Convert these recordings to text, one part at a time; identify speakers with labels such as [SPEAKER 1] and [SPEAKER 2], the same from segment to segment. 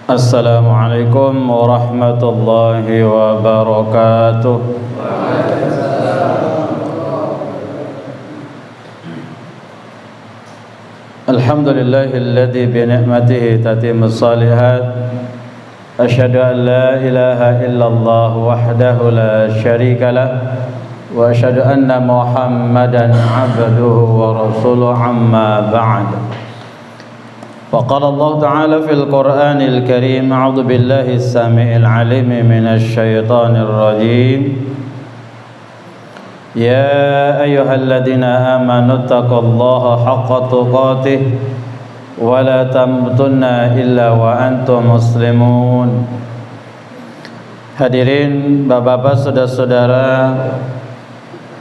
[SPEAKER 1] Assalamualaikum warahmatullahi wabarakatuh. Alhamdulillahilladzi bi ni'matihi tatimmus shalihat. Asyhadu an la ilaha illallah wahdahu la syarika lah wa asyhadu anna Muhammadan 'abduhu wa rasuluhu amma ba'd. وقال الله تعالى في القرآن الكريم أعوذ بالله السميع العليم من الشيطان الرجيم يا أيها الذين آمنوا اتقوا الله حق تقاته ولا تموتن إلا وأنتم مسلمون. Hadirin bapak-bapak, saudara-saudara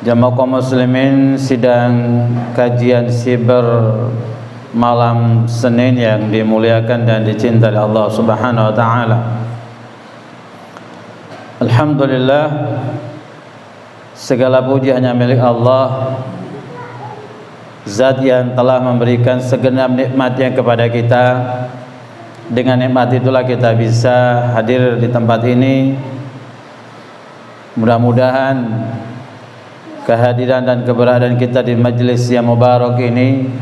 [SPEAKER 1] jamaah kaum muslimin, sidang kajian siber malam Senin yang dimuliakan dan dicintai Allah Subhanahu wa taala. Alhamdulillah, segala puji hanya milik Allah, Zat yang telah memberikan segenap nikmatnya kepada kita. Dengan nikmat itulah kita bisa hadir di tempat ini. Mudah-mudahan kehadiran dan keberadaan kita di majelis yang mubarak ini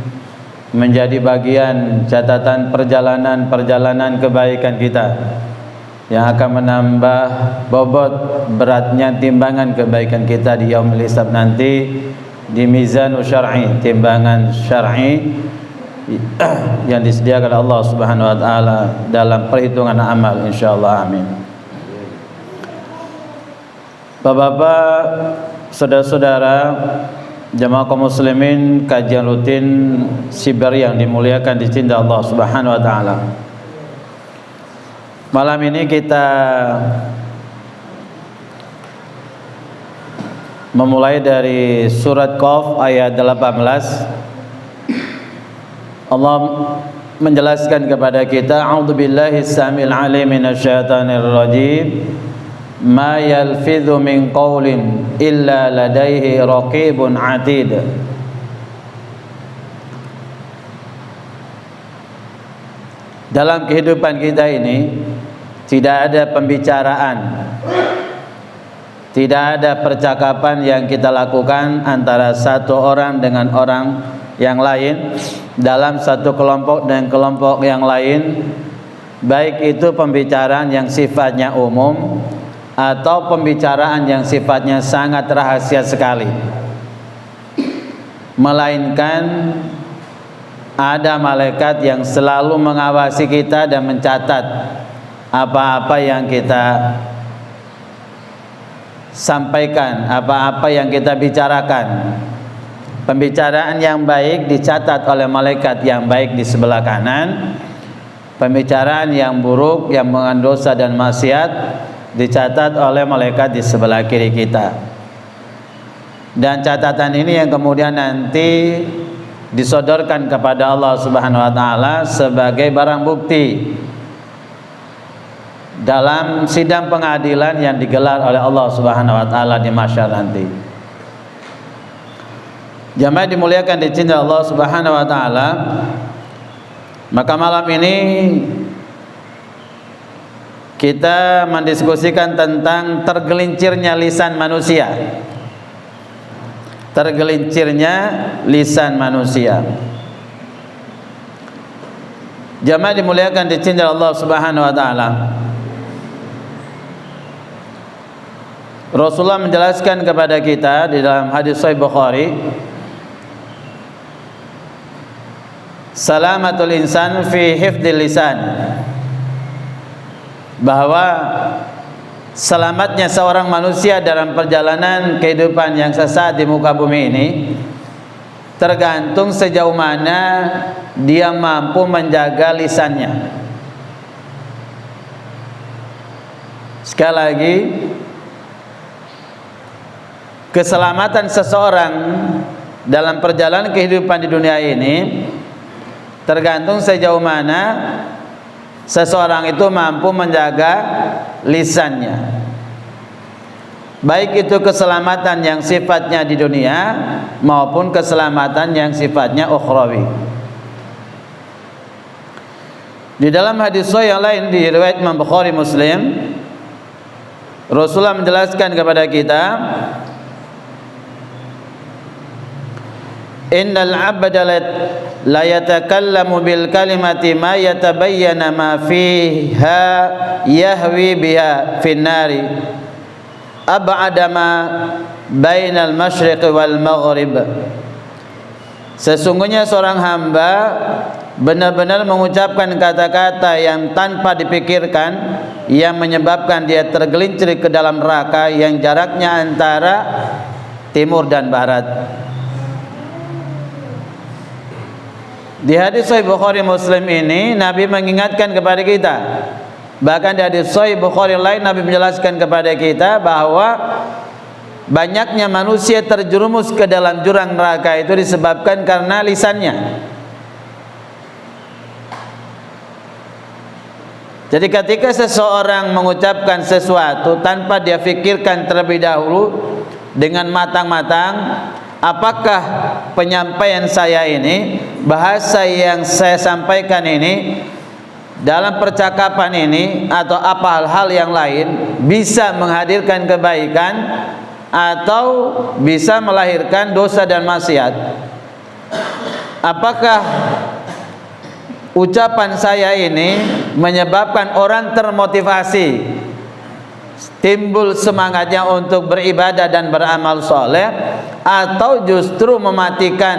[SPEAKER 1] menjadi bagian catatan perjalanan kebaikan kita yang akan menambah bobot beratnya timbangan kebaikan kita di yaumul hisab nanti, di mizan syar'i, timbangan syar'i yang disediakan Allah Subhanahu wa taala dalam perhitungan amal, insyaallah. Amin. Bapak-bapak, saudara-saudara jamaah kaum muslimin, kajian rutin siber yang dimuliakan dicintai Allah Subhanahu wa taala. Malam ini kita memulai dari surat Qaf ayat 18. Allah menjelaskan kepada kita, a'udzubillahi samiil alim minasyaitonir rajim. Ma yalfidhu min qawlin illa ladaihi raqibun atid. Dalam kehidupan kita ini tidak ada pembicaraan, tidak ada percakapan yang kita lakukan antara satu orang dengan orang yang lain, dalam satu kelompok dengan kelompok yang lain, baik itu pembicaraan yang sifatnya umum atau pembicaraan yang sifatnya sangat rahasia sekali, melainkan ada malaikat yang selalu mengawasi kita dan mencatat apa-apa yang kita sampaikan, apa-apa yang kita bicarakan. Pembicaraan yang baik dicatat oleh malaikat yang baik di sebelah kanan, pembicaraan yang buruk yang mengandung dosa dan maksiat dicatat oleh malaikat di sebelah kiri kita. Dan catatan ini yang kemudian nanti disodorkan kepada Allah Subhanahu wa taala sebagai barang bukti dalam sidang pengadilan yang digelar oleh Allah Subhanahu wa taala di mahsyar nanti. Jamaah dimuliakan dicintai Allah Subhanahu wa taala, maka malam ini kita mendiskusikan tentang tergelincirnya lisan manusia. Tergelincirnya lisan manusia. Jamaah dimuliakan dicintai Allah Subhanahu wa taala. Rasulullah menjelaskan kepada kita di dalam hadis Sahih Bukhari, salamatul insan fi hifdzil lisan, bahwa selamatnya seorang manusia dalam perjalanan kehidupan yang sesaat di muka bumi ini tergantung sejauh mana dia mampu menjaga lisannya. Sekali lagi, keselamatan seseorang dalam perjalanan kehidupan di dunia ini tergantung sejauh mana seseorang itu mampu menjaga lisannya, baik itu keselamatan yang sifatnya di dunia maupun keselamatan yang sifatnya ukhrawi. Di dalam hadis sahih yang lain di riwayat Imam Bukhari Muslim, Rasulullah menjelaskan kepada kita, innal 'abda la yatakallamu bil kalimati ma yatabayyana ma fiha yahwi biha fin nari ab'ada ma bainal masyriq wal maghrib. Sesungguhnya seorang hamba benar-benar mengucapkan kata-kata yang tanpa dipikirkan, yang menyebabkan dia tergelincir ke dalam neraka yang jaraknya antara timur dan barat. Di hadis Sahih Bukhari Muslim ini Nabi mengingatkan kepada kita. Bahkan di hadis Sahih Bukhari lain Nabi menjelaskan kepada kita bahwa banyaknya manusia terjerumus ke dalam jurang neraka itu disebabkan karena lisannya. Jadi ketika seseorang mengucapkan sesuatu tanpa dia fikirkan terlebih dahulu dengan matang-matang, apakah penyampaian saya ini, bahasa yang saya sampaikan ini, dalam percakapan ini atau apa hal-hal yang lain bisa menghadirkan kebaikan atau bisa melahirkan dosa dan maksiat? Apakah ucapan saya ini menyebabkan orang termotivasi, timbul semangatnya untuk beribadah dan beramal soleh, atau justru mematikan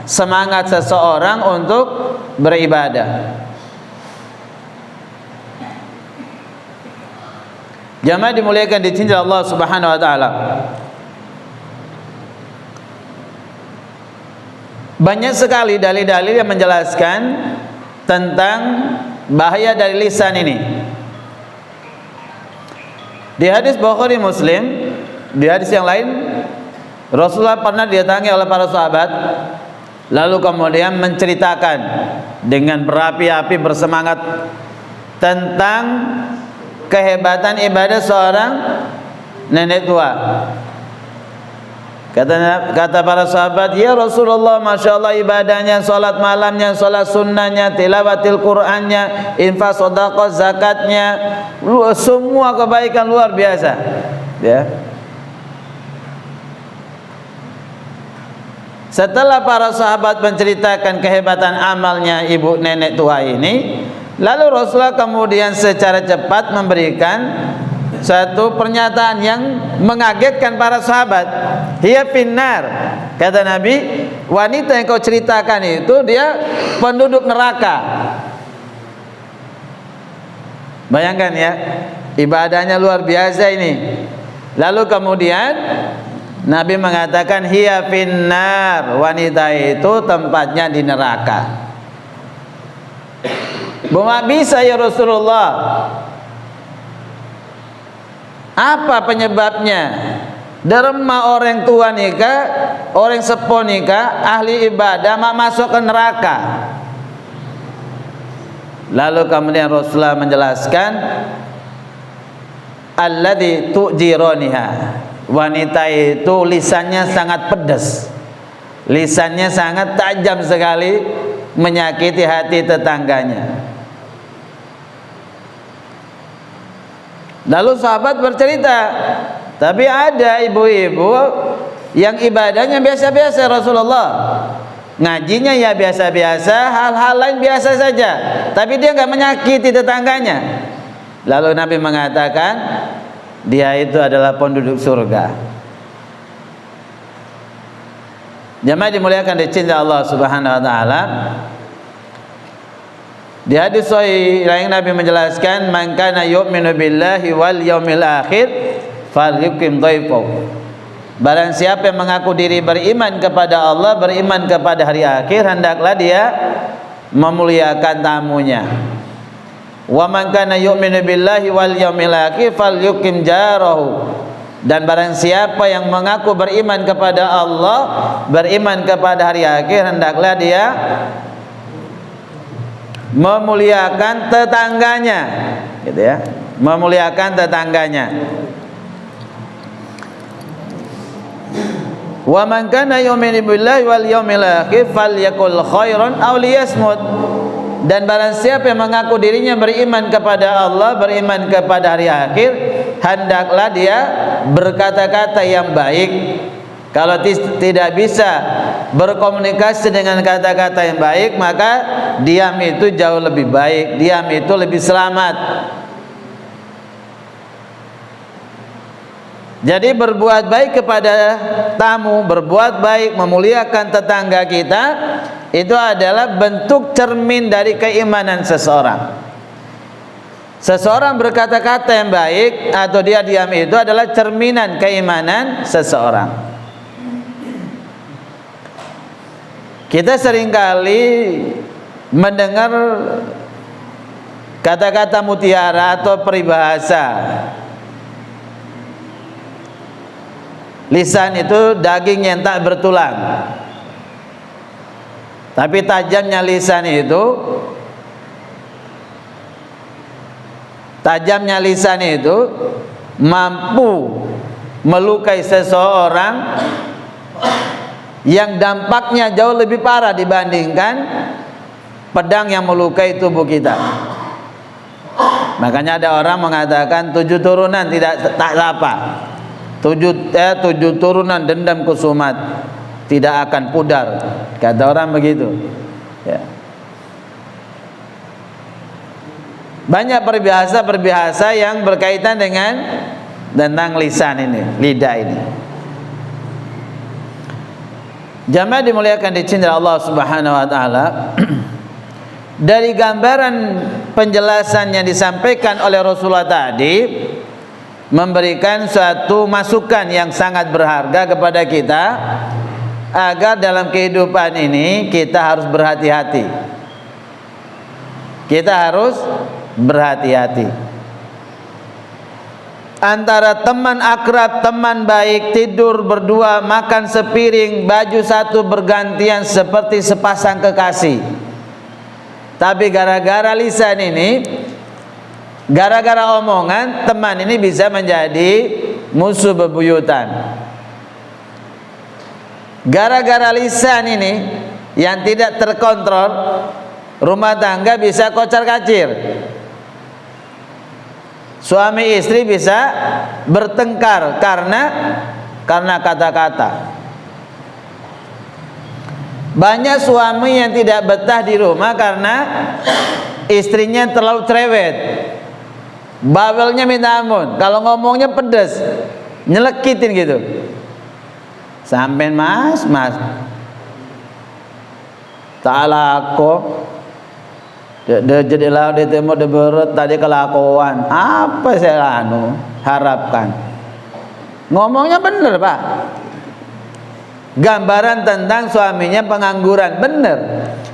[SPEAKER 1] semangat seseorang untuk beribadah? Jamaah dimuliakan dicintai Allah Subhanahu wa taala. Banyak sekali dalil-dalil yang menjelaskan tentang bahaya dari lisan ini. Di hadis Bukhari Muslim, di hadis yang lain, Rasulullah pernah didatangi oleh para sahabat, lalu kemudian menceritakan dengan berapi-api bersemangat tentang kehebatan ibadah seorang nenek tua. Kata para sahabat, ya Rasulullah, Masya Allah ibadahnya, sholat malamnya, sholat sunnahnya, tilawatil Qur'annya, infak, sedekah, zakatnya, semua kebaikan luar biasa. Ya. Setelah para sahabat menceritakan kehebatan amalnya ibu nenek tua ini, lalu Rasulullah kemudian secara cepat memberikan satu pernyataan yang mengagetkan para sahabat. Hiya finnar, kata Nabi, wanita yang kau ceritakan itu dia penduduk neraka. Bayangkan ya, ibadahnya luar biasa ini. Lalu kemudian Nabi mengatakan hiya finnar, wanita itu tempatnya di neraka. Bahwa bisa ya Rasulullah, apa penyebabnya? Derma orang tua nikah, orang sepuh nikah, ahli ibadah masuk ke neraka. Lalu kemudian Rasulullah menjelaskan, alladzi tu'jiraniha, wanita itu lisannya sangat pedas, lisannya sangat tajam sekali, menyakiti hati tetangganya. Lalu sahabat bercerita, tapi ada ibu-ibu yang ibadahnya biasa-biasa Rasulullah, ngajinya ya biasa-biasa, hal-hal lain biasa saja, tapi dia nggak menyakiti tetangganya. Lalu Nabi mengatakan dia itu adalah penduduk surga. Jamaah dimuliakan dicintai Allah Subhanahu wa taala. Di hadis sahih lain Nabi menjelaskan, man kana yu'minu billahi wal yaumil akhir falyukrim dhaifahu. Barang siapa yang mengaku diri beriman kepada Allah, beriman kepada hari akhir, hendaklah dia memuliakan tamunya. Wa man kana yu'minu billahi wal yaumil akhir falyukrim jarahu. Dan barang siapa yang mengaku beriman kepada Allah, beriman kepada hari akhir, hendaklah dia memuliakan tetangganya, gitu ya, memuliakan tetangganya. Wa man kana yu'minu billahi wal yaumil akhir falyakul khairan aw liyasmut. dan barang siapa yang mengaku dirinya beriman kepada Allah, beriman kepada hari akhir, hendaklah dia berkata-kata yang baik. Kalau tidak bisa berkomunikasi dengan kata-kata yang baik, maka diam itu jauh lebih baik, diam itu lebih selamat. Jadi berbuat baik kepada tamu, berbuat baik, memuliakan tetangga kita, itu adalah bentuk cermin dari keimanan seseorang. Seseorang berkata-kata yang baik atau dia diam itu adalah cerminan keimanan seseorang. Kita seringkali mendengar kata-kata mutiara atau peribahasa. Lisan itu daging yang tak bertulang. Tapi tajamnya lisan itu mampu melukai seseorang yang dampaknya jauh lebih parah dibandingkan pedang yang melukai tubuh kita. Makanya ada orang mengatakan 7 turunan tak apa. 7 turunan dendam kusumat tidak akan pudar, kata orang begitu ya. Banyak peribahasa yang berkaitan dengan tentang lisan ini, lidah ini. Jamaah dimuliakan dicintai Allah Subhanahu wa taala. Dari gambaran penjelasan yang disampaikan oleh Rasulullah tadi memberikan suatu masukan yang sangat berharga kepada kita agar dalam kehidupan ini kita harus berhati-hati. Kita harus berhati-hati. Antara teman akrab, teman baik, tidur berdua, makan sepiring, baju satu bergantian seperti sepasang kekasih. Tapi gara-gara lisan ini, gara-gara omongan, teman ini bisa menjadi musuh bebuyutan. Gara-gara lisan ini yang tidak terkontrol, rumah tangga bisa kocar-kacir. Suami istri bisa bertengkar karena kata-kata. Banyak suami yang tidak betah di rumah karena istrinya terlalu cerewet. Bawelnya minta ampun, kalau ngomongnya pedes, nyelekitin gitu. Sampean mas talako jadi lah di temu de berut tadi kelakuan apa saya harapkan. Ngomongnya bener pak, gambaran tentang suaminya pengangguran bener,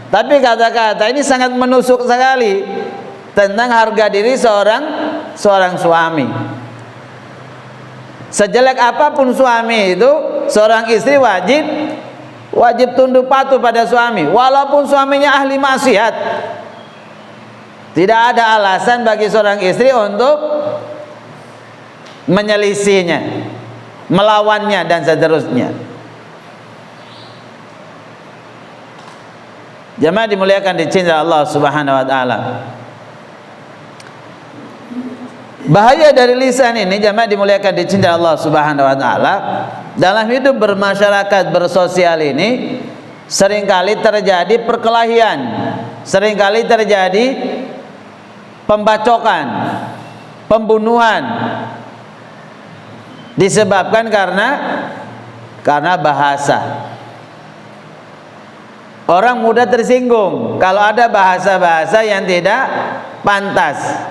[SPEAKER 1] tapi kata-kata ini sangat menusuk sekali tentang harga diri seorang suami. Sejelek apapun suami itu, seorang istri wajib tunduk patuh pada suami, walaupun suaminya ahli maksiat. Tidak ada alasan bagi seorang istri untuk menyelisihinya, melawannya dan seterusnya. Jemaah dimuliakan dicintai Allah Subhanahu wa taala. Bahaya dari lisan ini, jemaah dimuliakan dicintai Allah Subhanahu wa taala, dalam hidup bermasyarakat bersosial ini seringkali terjadi perkelahian, seringkali terjadi pembacokan, pembunuhan, disebabkan karena bahasa. Orang mudah tersinggung kalau ada bahasa-bahasa yang tidak pantas.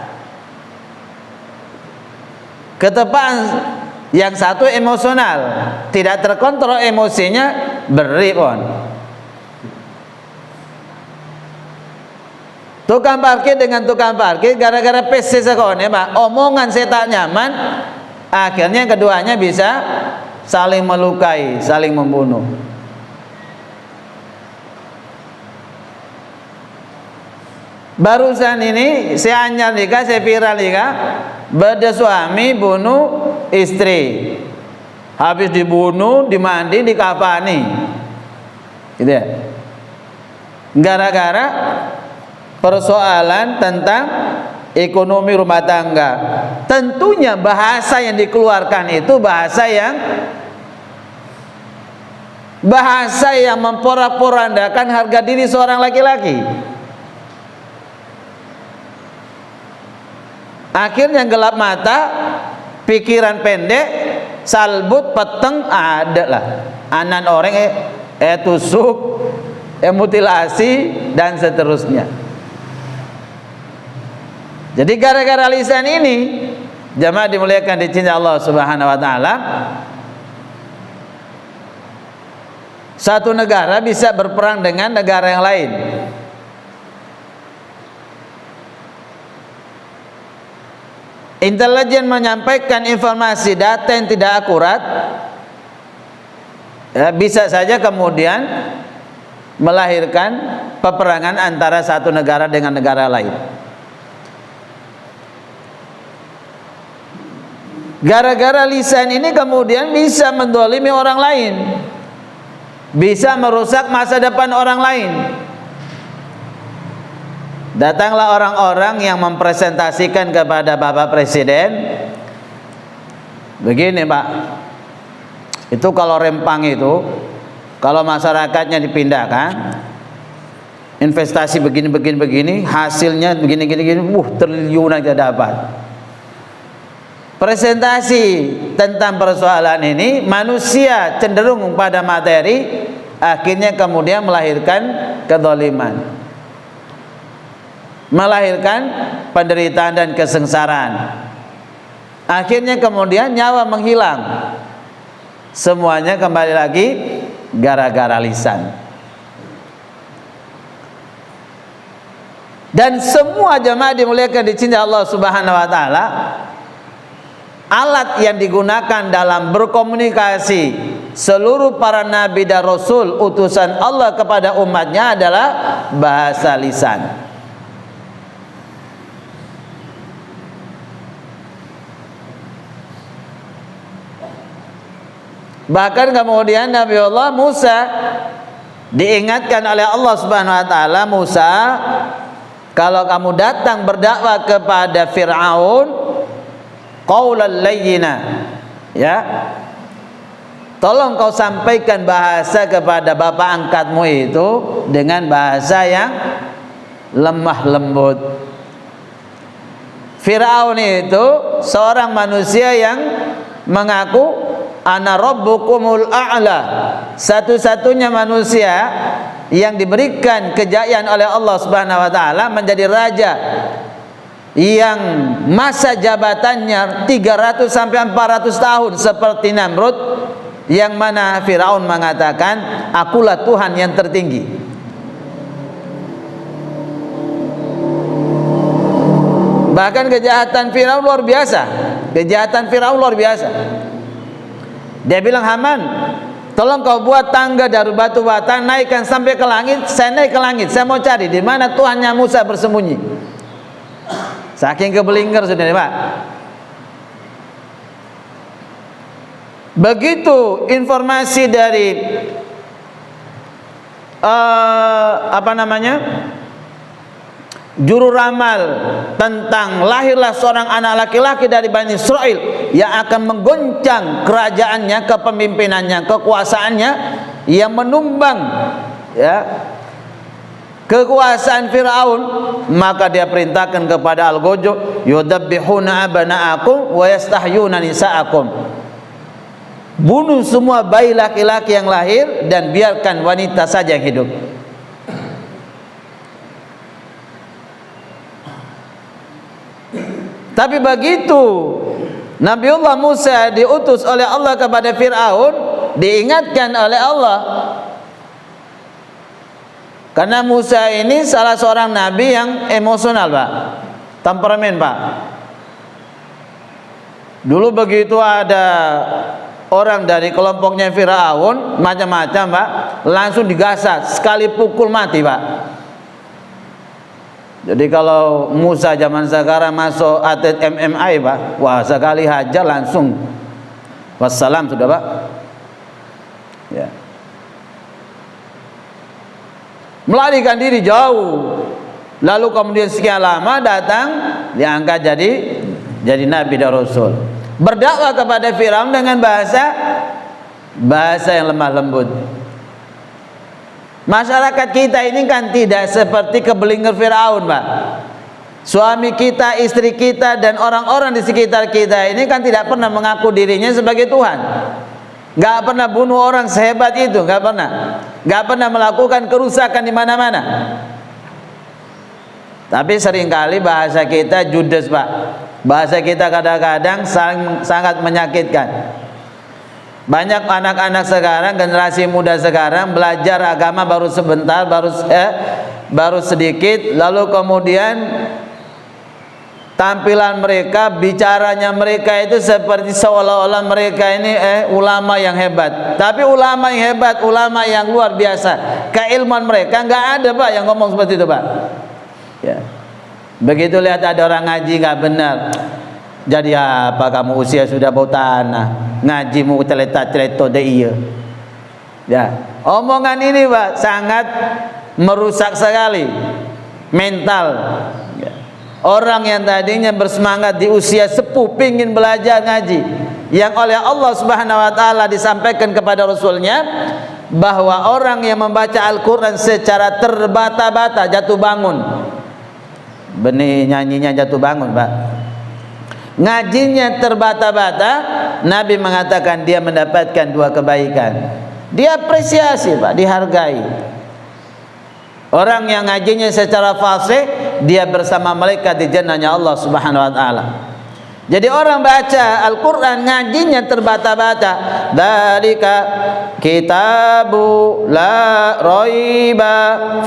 [SPEAKER 1] Ketepaan yang satu emosional, tidak terkontrol emosinya, beribon. Tukang parkir dengan tukang parkir, gara-gara PC sekone, Pak, omongan saya tak nyaman, akhirnya keduanya bisa saling melukai, saling membunuh. Barusan ini saya anyar nikah, saya viral nikah, beda suami bunuh istri, habis dibunuh, dimandi, dikafani, gitu ya. Gara-gara persoalan tentang ekonomi rumah tangga. Tentunya bahasa yang dikeluarkan itu bahasa yang memporak-porandakan harga diri seorang laki-laki. Akhirnya gelap mata, pikiran pendek, salbut, peteng, ada lah anan orang tusuk, mutilasi dan seterusnya. Jadi gara-gara lisan ini, jamaah dimuliakan di cinta Allah Subhanahu wa taala, satu negara bisa berperang dengan negara yang lain. Intelijen menyampaikan informasi data yang tidak akurat, bisa saja kemudian melahirkan peperangan antara satu negara dengan negara lain. Gara-gara lisan ini kemudian bisa mendolimi orang lain, bisa merusak masa depan orang lain. Datanglah orang-orang yang mempresentasikan kepada Bapak Presiden, begini Pak, itu kalau Rempang itu, kalau masyarakatnya dipindahkan, investasi begini, hasilnya begini, triliunan aja dapat. Presentasi tentang persoalan ini, manusia cenderung pada materi, akhirnya kemudian melahirkan kedzaliman, melahirkan penderitaan dan kesengsaraan. Akhirnya kemudian nyawa menghilang. Semuanya kembali lagi gara-gara lisan. Dan semua jemaah dimuliakan di cinta Allah Subhanahu wa taala, alat yang digunakan dalam berkomunikasi seluruh para nabi dan rasul utusan Allah kepada umatnya adalah bahasa lisan. Bahkan kemudian Nabi Allah Musa diingatkan oleh Allah Subhanahu wa taala, Musa, kalau kamu datang berdakwah kepada Fir'aun, qaulal layyina, ya, tolong kau sampaikan bahasa kepada bapak angkatmu itu dengan bahasa yang lemah lembut. Fir'aun itu seorang manusia yang mengaku ana rabbukumul a'la, satu-satunya manusia yang diberikan kejayaan oleh Allah Subhanahu wa taala menjadi raja yang masa jabatannya 300 sampai 400 tahun seperti Namrud, yang mana Firaun mengatakan akulah Tuhan yang tertinggi. Bahkan kejahatan Firaun luar biasa. Dia bilang, Haman, tolong kau buat tangga dari batu bata, naikkan sampai ke langit. Saya naik ke langit, saya mau cari di mana Tuhannya Musa bersembunyi. Saking kebelinger sudah nih Pak. Begitu informasi dari juru ramal tentang lahirlah seorang anak laki-laki dari Bani Israel yang akan menggoncang kerajaannya, kepemimpinannya, kekuasaannya, yang menumbang, ya, kekuasaan Firaun, maka dia perintahkan kepada Al-Gojo, yudabbihuna abana'akum wa yastahyuna nisa'akum, bunuh semua bayi laki-laki yang lahir dan biarkan wanita saja yang hidup. Tapi begitu Nabiullah Musa diutus oleh Allah kepada Fir'aun, diingatkan oleh Allah, karena Musa ini salah seorang nabi yang emosional Pak, temperamen Pak. Dulu begitu ada orang dari kelompoknya Fir'aun macam-macam Pak, langsung digasat, sekali pukul mati Pak. Jadi kalau Musa zaman sekarang masuk atlet MMA Pak, wah sekali hajar langsung wassalam sudah Pak, ya, melarikan diri jauh. lalu kemudian sekian lama datang diangkat jadi nabi dan rasul, berdakwah kepada Firaun dengan bahasa yang lemah lembut. Masyarakat kita ini kan tidak seperti kebelinger Firaun, Pak. Suami kita, istri kita, dan orang-orang di sekitar kita ini kan tidak pernah mengaku dirinya sebagai Tuhan. Gak pernah bunuh orang sehebat itu, gak pernah. Gak pernah melakukan kerusakan di mana-mana. Tapi seringkali bahasa kita judes, Pak. Bahasa kita kadang-kadang sangat menyakitkan. Banyak anak-anak sekarang, generasi muda sekarang belajar agama baru sebentar, baru sedikit, lalu kemudian tampilan mereka, bicaranya mereka itu seperti seolah-olah mereka ini ulama yang hebat. Tapi ulama yang hebat, ulama yang luar biasa, keilmuan mereka nggak ada, Pak, yang ngomong seperti itu, Pak. Ya. Begitu lihat ada orang ngaji nggak benar, jadi apa kamu, usia sudah bau tanah, ngaji mu celeta-celeto deh iya. Ya, omongan ini, Pak, sangat merusak sekali mental. Ya. Orang yang tadinya bersemangat di usia sepuh pingin belajar ngaji, yang oleh Allah Subhanahu wa taala disampaikan kepada Rasulnya bahwa orang yang membaca Al-Quran secara terbata-bata jatuh bangun. Benih nyanyinya jatuh bangun, Pak. Ngajinya terbata-bata, Nabi mengatakan dia mendapatkan 2 kebaikan. Dia apresiasi, Pak, dihargai. Orang yang ngajinya secara fasih, dia bersama malaikat di jannahnya Allah Subhanahu wa taala. Jadi orang baca Al-Quran ngajinya terbata-bata, dzalika kitabu la raiba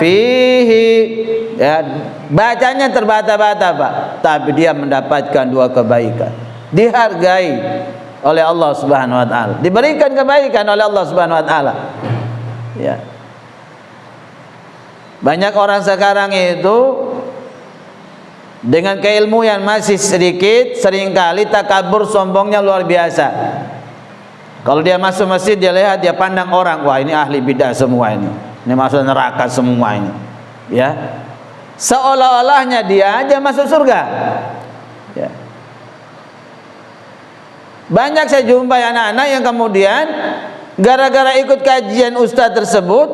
[SPEAKER 1] fihi. Ya, bacanya terbata-bata, Pak, tapi dia mendapatkan 2 kebaikan. Dihargai oleh Allah Subhanahu wa taala, diberikan kebaikan oleh Allah Subhanahu wa taala. Ya. Banyak orang sekarang itu dengan keilmuan masih sedikit, seringkali takabur, sombongnya luar biasa. Kalau dia masuk masjid, dia lihat, dia pandang orang, wah ini ahli bidah semua ini masuk neraka semua ini. Ya, seolah-olahnya dia aja masuk surga. Ya. Banyak saya jumpai anak-anak yang kemudian gara-gara ikut kajian ustadz tersebut,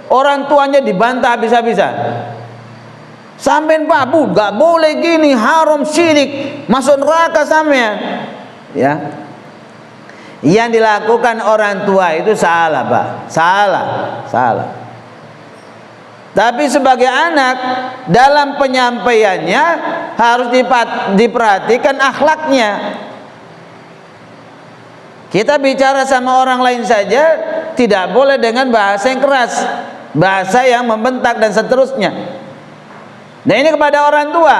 [SPEAKER 1] orang tuanya dibantah habis-habisan. Sampean Pak Bu, gak boleh gini, haram, syirik, masuk neraka sampean. Ya. Yang dilakukan orang tua itu salah, Pak. Salah. Tapi sebagai anak, dalam penyampaiannya harus diperhatikan akhlaknya. Kita bicara sama orang lain saja tidak boleh dengan bahasa yang keras, bahasa yang membentak dan seterusnya. Nah, ini kepada orang tua.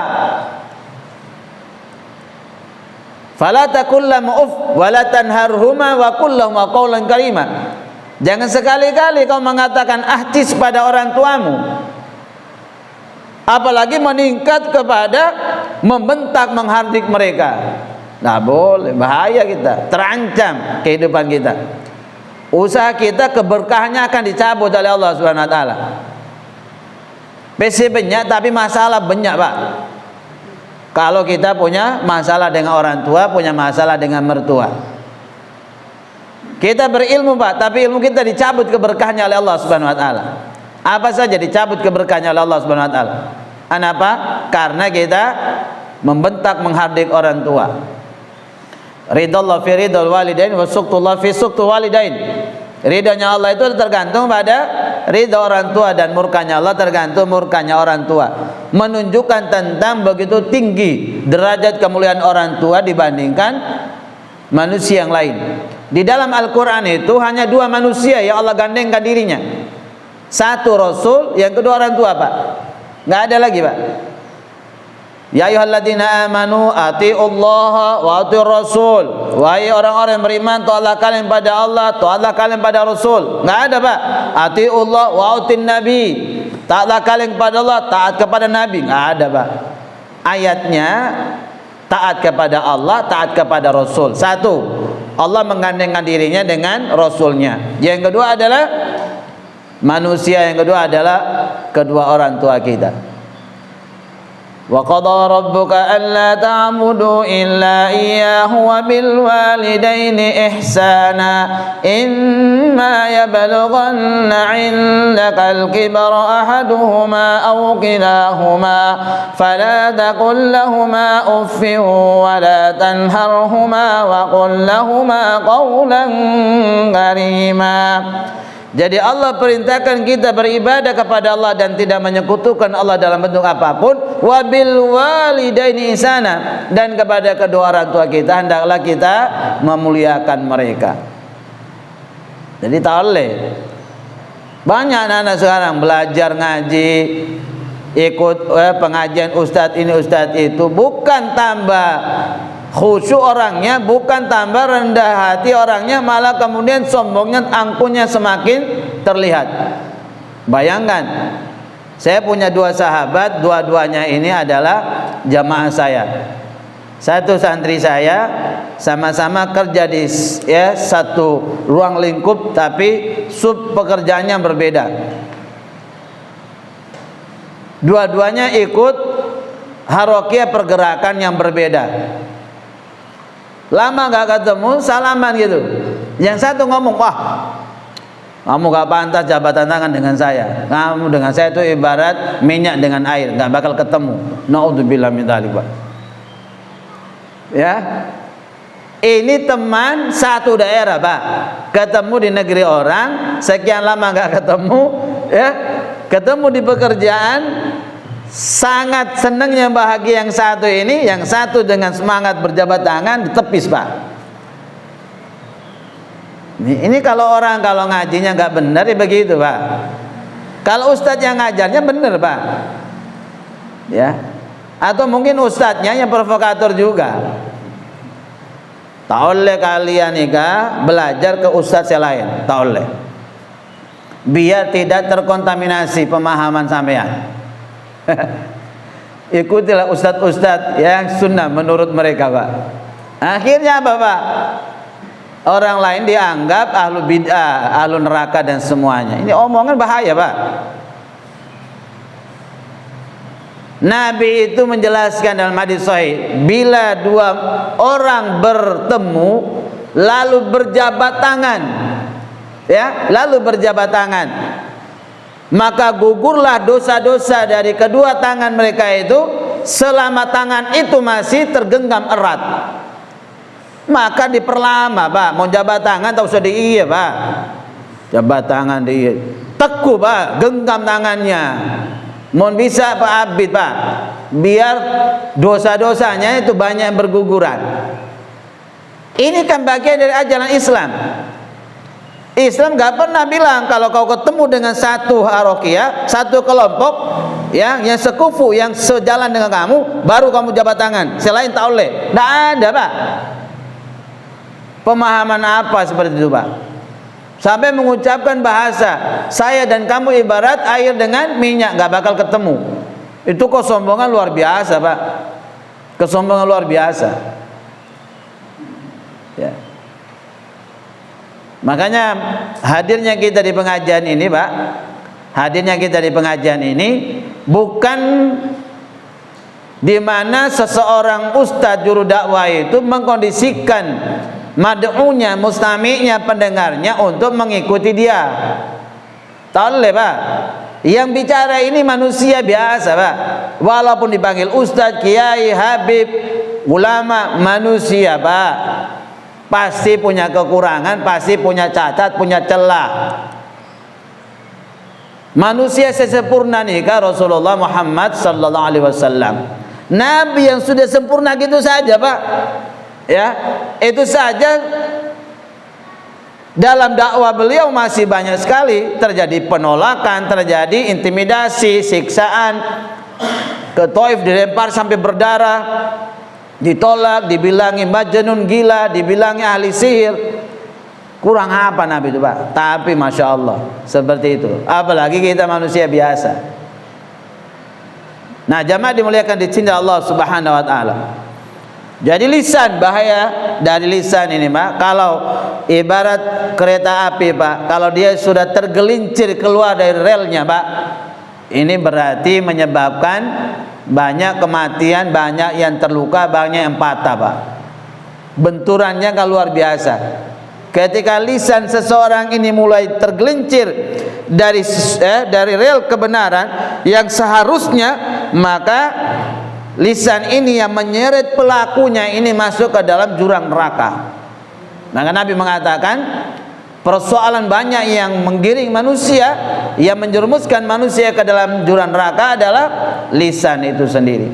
[SPEAKER 1] Fala taqul lahum uff wa la tanharhuma wa qul lahum qawlan karima. Jangan sekali-kali kau mengatakan ahtis pada orang tuamu. Apalagi meningkat kepada membentak, menghardik mereka. Nah, boleh, bahaya kita, terancam kehidupan kita. Usaha kita keberkahannya akan dicabut oleh Allah Subhanahu wa taala. PC banyak tapi masalah banyak, Pak. Kalau kita punya masalah dengan orang tua, punya masalah dengan mertua. Kita berilmu, Pak, tapi ilmu kita dicabut keberkahannya oleh Allah Subhanahu wa taala. Apa saja dicabut keberkahannya oleh Allah Subhanahu wa taala. Kenapa? Karena kita membentak, menghardik orang tua. Ridallah fi ridal walidain wa suqtullah fi suqtul walidain. Ridhonya Allah itu tergantung pada ridho orang tua, dan murkanya Allah tergantung murkanya orang tua. Menunjukkan tentang begitu tinggi derajat kemuliaan orang tua dibandingkan manusia yang lain. Di dalam Al-Quran itu hanya 2 manusia yang Allah gandengkan dirinya. 1 Rasul, yang kedua orang tua, Pak. Nggak ada lagi, Pak. Ya ayyuhalladzina amanu atiullaha wa atiur rasul. Wahai orang-orang yang beriman, taatlah kalian pada Allah, taatlah kalian pada Rasul. Enggak ada, Pak. Atiullah wa atin nabi. Taatlah kalian kepada Allah, taat kepada Nabi. Enggak ada, Pak. Ayatnya taat kepada Allah, taat kepada Rasul. 1, Allah menggandengkan dirinya dengan Rasulnya. Yang kedua adalah manusia, yang kedua adalah kedua orang tua kita. وقضى ربك ألا تعبدوا إلا إياه وبالوالدين إحسانا إما يبلغن عندك الكبر أحدهما أو كلاهما فلا تقل لهما أف ولا تنهرهما وقل لهما قولا كريما. Jadi Allah perintahkan kita beribadah kepada Allah dan tidak menyekutukan Allah dalam bentuk apapun. Wabil walidaini ihsana, dan kepada kedua orang tua kita hendaklah kita memuliakan mereka. Jadi tak boleh. Banyak anak-anak sekarang belajar ngaji, ikut pengajian ustadz ini ustadz itu, bukan tambah khusyuk orangnya, bukan tambah rendah hati orangnya, malah kemudian sombongnya, angkuhnya semakin terlihat. Bayangkan, saya punya dua sahabat, dua-duanya ini adalah jamaah saya. Satu santri saya, sama-sama kerja di satu ruang lingkup, tapi sub pekerjaannya berbeda. Dua-duanya ikut harokiah pergerakan yang berbeda. Lama gak ketemu, salaman gitu. Yang satu ngomong, wah kamu gak pantas jabatan tangan dengan saya. Kamu dengan saya itu ibarat minyak dengan air, gak bakal ketemu. Na'udzubillah min dzalik. Ya, ini teman satu daerah Pak, ketemu di negeri orang, sekian lama gak ketemu, ya, ketemu di pekerjaan. Sangat senangnya bahagia yang satu ini, yang satu dengan semangat berjabat tangan ditepis Pak. Ini kalau orang kalau ngajinya nggak benar ya begitu Pak. Kalau ustadz yang ngajarnya benar Pak, ya. Atau mungkin ustadznya yang provokator juga. Tak oleh kalian nikah belajar ke ustadz yang lain, tak oleh. Biar tidak terkontaminasi pemahaman sampean. Ikutilah ustadz-ustadz yang sunnah menurut mereka Pak. Akhirnya apa Pak? Orang lain dianggap ahlu bid'ah, ahlu neraka dan semuanya. Ini omongan bahaya Pak. Nabi itu menjelaskan dalam hadis sahih, bila dua orang bertemu lalu berjabat tangan, ya, lalu berjabat tangan, maka gugurlah dosa-dosa dari kedua tangan mereka itu selama tangan itu masih tergenggam erat. Maka diperlama Pak, mau jabat tangan tak usah iya Pak, jabat tangan di teku Pak, genggam tangannya. Mohon bisa Pak Abid Pak, biar dosa-dosanya itu banyak yang berguguran. Ini kan bagian dari ajaran Islam. Islam gak pernah bilang kalau kau ketemu dengan satu harokiah, satu kelompok ya, yang sekufu, yang sejalan dengan kamu, baru kamu jabat tangan, selain tak boleh. Tidak ada Pak. Pemahaman apa seperti itu Pak? Sampai mengucapkan bahasa, saya dan kamu ibarat air dengan minyak, gak bakal ketemu. Itu kesombongan luar biasa Pak. Kesombongan luar biasa, ya. Makanya hadirnya kita di pengajian ini Pak, hadirnya kita di pengajian ini bukan di mana seseorang ustadz juru dakwah itu mengkondisikan mad'unya, mustami'nya, pendengarnya untuk mengikuti dia. Tahu Pak, yang bicara ini manusia biasa Pak, walaupun dipanggil ustadz, kiai, habib, ulama, manusia Pak. Pasti punya kekurangan, pasti punya cacat, punya celah. Manusia sesempurna nikah Rasulullah Muhammad sallallahu alaihi wasallam. Nabi yang sudah sempurna gitu saja Pak. Ya, itu saja dalam dakwah beliau masih banyak sekali terjadi penolakan, terjadi intimidasi, siksaan. Ke Taif dilempar sampai berdarah, ditolak, dibilangi majnun, gila, dibilangi ahli sihir. Kurang apa Nabi itu Pak? Tapi Masya Allah seperti itu. Apalagi kita manusia biasa. Nah jamaah dimuliakan dicintai Allah Subhanahu Wa Taala. Jadi lisan, bahaya dari lisan ini Pak. Kalau ibarat kereta api Pak, kalau dia sudah tergelincir keluar dari relnya Pak, Ini berarti menyebabkan banyak kematian, banyak yang terluka, banyak yang patah, Pak. Benturannya kan luar biasa. Ketika lisan seseorang ini mulai tergelincir dari rel kebenaran yang seharusnya, maka lisan ini yang menyeret pelakunya ini masuk ke dalam jurang neraka. Maka Nabi mengatakan, persoalan banyak yang menggiring manusia, yang menjerumuskan manusia ke dalam jurang neraka adalah lisan itu sendiri.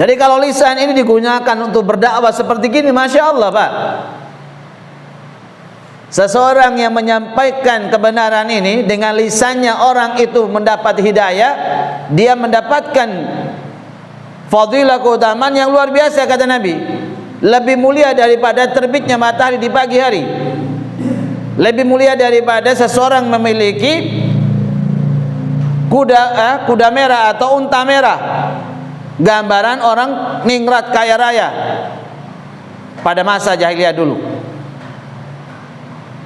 [SPEAKER 1] Jadi kalau lisan ini digunakan untuk berdakwah seperti gini, Masya Allah, Pak. Seseorang yang menyampaikan kebenaran ini dengan lisannya, orang itu mendapat hidayah, dia mendapatkan fadilah, keutamaan yang luar biasa, kata Nabi. Lebih mulia daripada terbitnya matahari di pagi hari, lebih mulia daripada seseorang memiliki kuda merah atau unta merah, gambaran orang ningrat kaya raya pada masa jahiliyah dulu.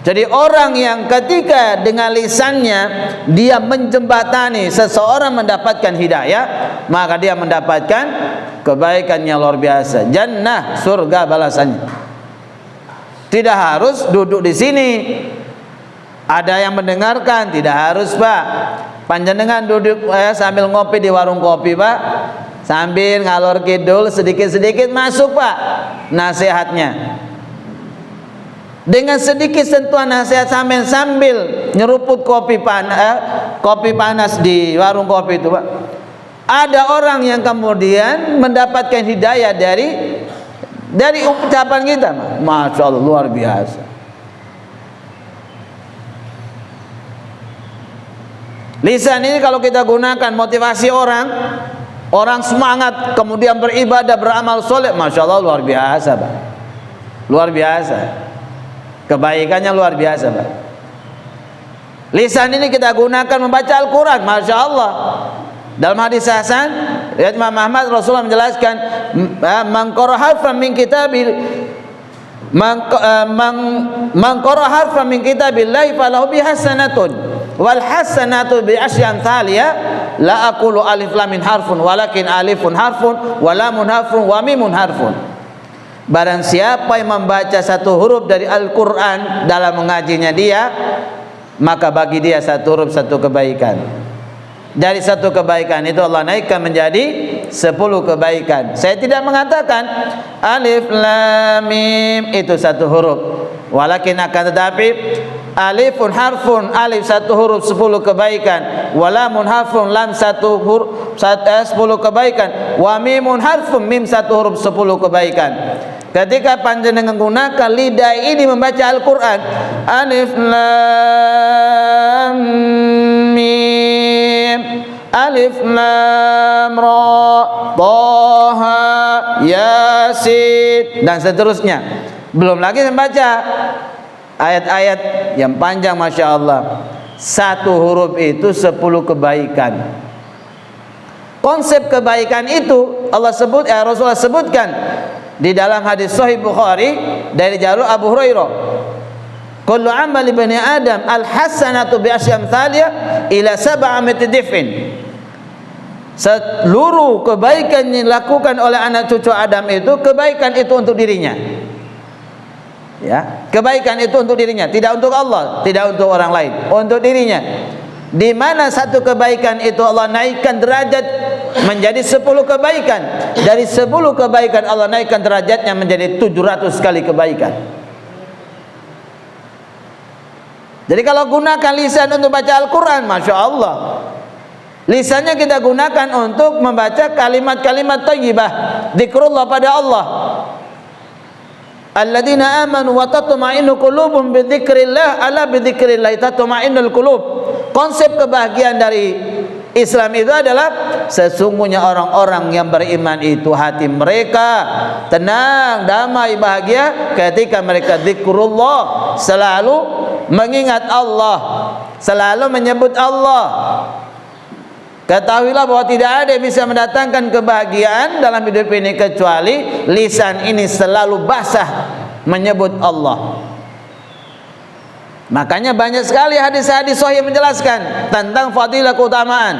[SPEAKER 1] Jadi orang yang ketika dengan lisannya dia menjembatani seseorang mendapatkan hidayah, maka dia mendapatkan kebaikan yang luar biasa, jannah, surga balasannya. Tidak harus duduk di sini ada yang mendengarkan, tidak harus, Pak. Panjenengan duduk sambil ngopi di warung kopi, Pak, sambil ngalor kidul sedikit-sedikit masuk, Pak, nasihatnya. Dengan sedikit sentuhan nasihat sambil nyeruput kopi panas di warung kopi itu, Pak, ada orang yang kemudian mendapatkan hidayah dari ucapan kita. Masya Allah, luar biasa. Lisan ini kalau kita gunakan motivasi orang semangat, kemudian beribadah, beramal soleh, Masya Allah, luar biasa, Pak. Luar biasa. Kebaikannya luar biasa, Pak. Lisan ini kita gunakan membaca Al-Quran, Masya Allah. Dalam hadis hasan riwayat Imam Ahmad, Rasulullah menjelaskan, man qara harfan min kitabil man qara harfan min kitabillahi falahu bi hasanatun wal hasanatu bi asyri amthaliha la aqulu alif lam mim harfun walakin alifun harfun wa lamun harfun wa mimun harfun. Barang siapa yang membaca satu huruf dari Al-Quran dalam mengajinya dia, maka bagi dia satu huruf satu kebaikan. Dari satu kebaikan itu Allah naikkan menjadi 10 kebaikan. Saya tidak mengatakan alif lam mim itu satu huruf, walakin akan tetapi alifun harfun, alif satu huruf 10 kebaikan, walamun harfun, lam satu huruf 10 kebaikan, wa mimun harfun, mim satu huruf 10 kebaikan. Ketika panjenengan menggunakan lidah ini membaca Al-Quran, alif lam mim, alif lam ra, Taha, Yasin, dan seterusnya. Belum lagi membaca ayat-ayat yang panjang, Masya Allah. Satu huruf itu 10 kebaikan. Konsep kebaikan itu Rasulullah sebutkan di dalam hadis Sahih Bukhari dari jalur Abu Hurairah. Kullu amali bani Adam al-hasanatu bi asyri amthaliha ila 700 dif'in. Seluruh kebaikan yang dilakukan oleh anak cucu Adam itu, kebaikan itu untuk dirinya. Ya, kebaikan itu untuk dirinya, tidak untuk Allah, tidak untuk orang lain, untuk dirinya. Di mana satu kebaikan itu Allah naikkan derajat menjadi 10 kebaikan. Dari 10 kebaikan Allah naikkan derajatnya menjadi 700 kali kebaikan. Jadi kalau gunakan lisan untuk baca Al-Quran, Masya Allah, lisannya kita gunakan untuk membaca kalimat-kalimat thayyibah, zikrullah pada Allah. Alladzina amanu wa tatma'innu qulubuhum bi dzikrillah, ala bi dzikrillah tatma'innul qulub. Konsep kebahagiaan dari Islam itu adalah sesungguhnya orang-orang yang beriman itu hati mereka tenang, damai, bahagia ketika mereka zikrullah, selalu mengingat Allah, selalu menyebut Allah. Ketahuilah bahwa tidak ada yang bisa mendatangkan kebahagiaan dalam hidup ini kecuali lisan ini selalu basah menyebut Allah. Makanya banyak sekali hadis-hadis sahih menjelaskan tentang fadilah keutamaan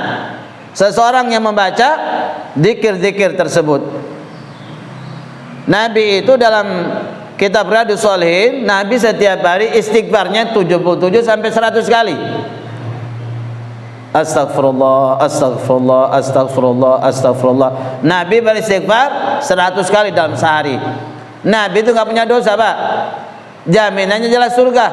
[SPEAKER 1] seseorang yang membaca zikir-zikir tersebut. Nabi itu dalam kitab Riyadhus Shalihin, Nabi setiap hari istighfarnya 77 sampai 100 kali. Astagfirullah, astagfirullah, astagfirullah, astagfirullah. Nabi beristighfar 100 kali dalam sehari. Nabi itu nggak punya dosa, Pak. Jaminannya jelas surga.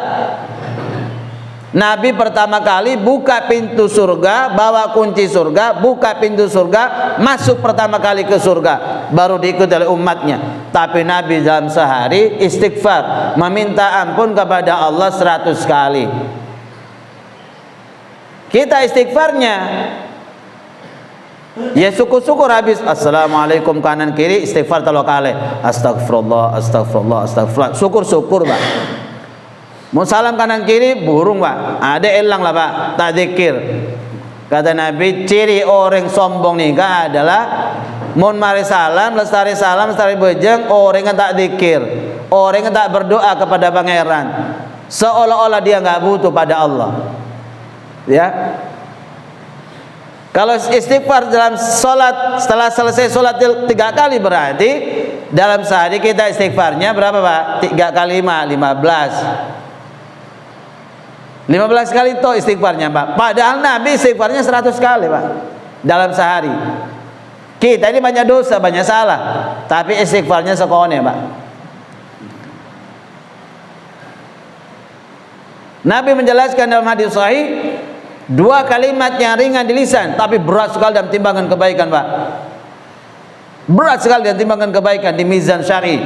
[SPEAKER 1] Nabi pertama kali buka pintu surga, bawa kunci surga, buka pintu surga, masuk pertama kali ke surga, baru diikuti oleh umatnya. Tapi Nabi dalam sehari istighfar, meminta ampun kepada Allah 100 kali. Kita istighfarnya ya syukur-syukur habis. Assalamualaikum kanan kiri istighfar 3 kali. Astagfirullah, astagfirullah, astagfirullah. Syukur-syukur, Pak. Mau salam kanan kiri burung, Pak. Ada elang lah, Pak. Tak zikir. Kata Nabi, ciri orang sombong nikah adalah mun mari salam, lestari bejeng, orang yang tak zikir, orang yang tak berdoa kepada pangeran, seolah-olah dia nggak butuh pada Allah. Ya. Kalau istighfar dalam sholat, setelah selesai sholat 3 kali, berarti dalam sehari kita istighfarnya berapa, Pak? 3 kali 5, 15. 15 kali itu istighfarnya, Pak. Padahal Nabi istighfarnya 100 kali, Pak, dalam sehari. Kita ini banyak dosa, banyak salah, tapi istighfarnya sekone, Pak. Nabi menjelaskan dalam hadis sahih, 2 kalimat yang ringan di lisan tapi berat sekali dalam timbangan kebaikan, Pak. Berat sekali dalam timbangan kebaikan di mizan syar'i,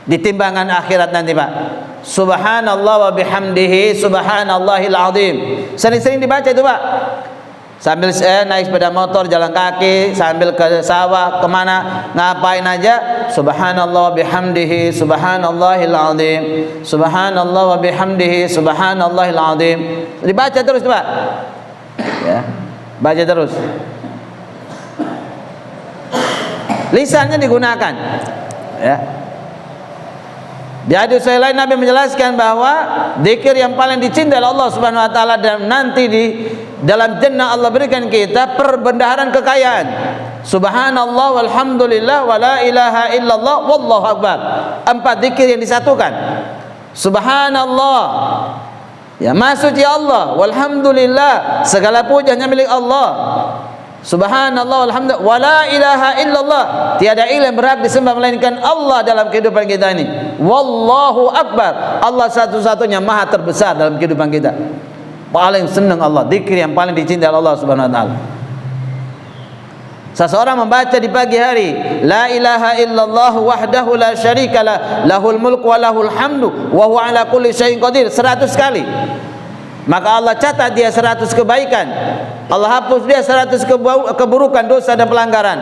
[SPEAKER 1] di timbangan akhirat nanti, Pak. Subhanallah wa bihamdihi subhanallahil azim. Sering-sering dibaca itu, Pak. Sambil naik sepeda motor, jalan kaki, sambil ke sawah, kemana, ngapain aja, subhanallah wa bihamdihi subhanallahil azim, subhanallah wa bihamdihi subhanallahil azim. Dibaca terus, Pak. Ya, baca terus. Lisannya digunakan. Ya. Di hadis lain Nabi menjelaskan bahwa zikir yang paling dicintai oleh Allah Subhanahu wa taala dan nanti di dalam jannah Allah berikan kita perbendaharaan kekayaan. Subhanallah walhamdulillah wala ilaha illallah wallahu akbar. 4 zikir yang disatukan. Subhanallah, ya maha suci Allah, walhamdulillah, segala puja hanya milik Allah. Subhanallah walhamdulillah wala ilaha illallah, tiada ilah yang berhak disembah melainkan Allah dalam kehidupan kita ini. Wallahu akbar, Allah satu-satunya maha terbesar dalam kehidupan kita. Paling senang Allah, zikir yang paling dicintai Allah Subhanahu wa taala. Seseorang membaca di pagi hari la ilaha illallah wahdahu la syarikalah lahul mulku wa lahul hamdu wa huwa ala kulli syai'in qadir 100 kali, maka Allah catat dia 100 kebaikan, Allah hapus dia 100 keburukan, dosa dan pelanggaran,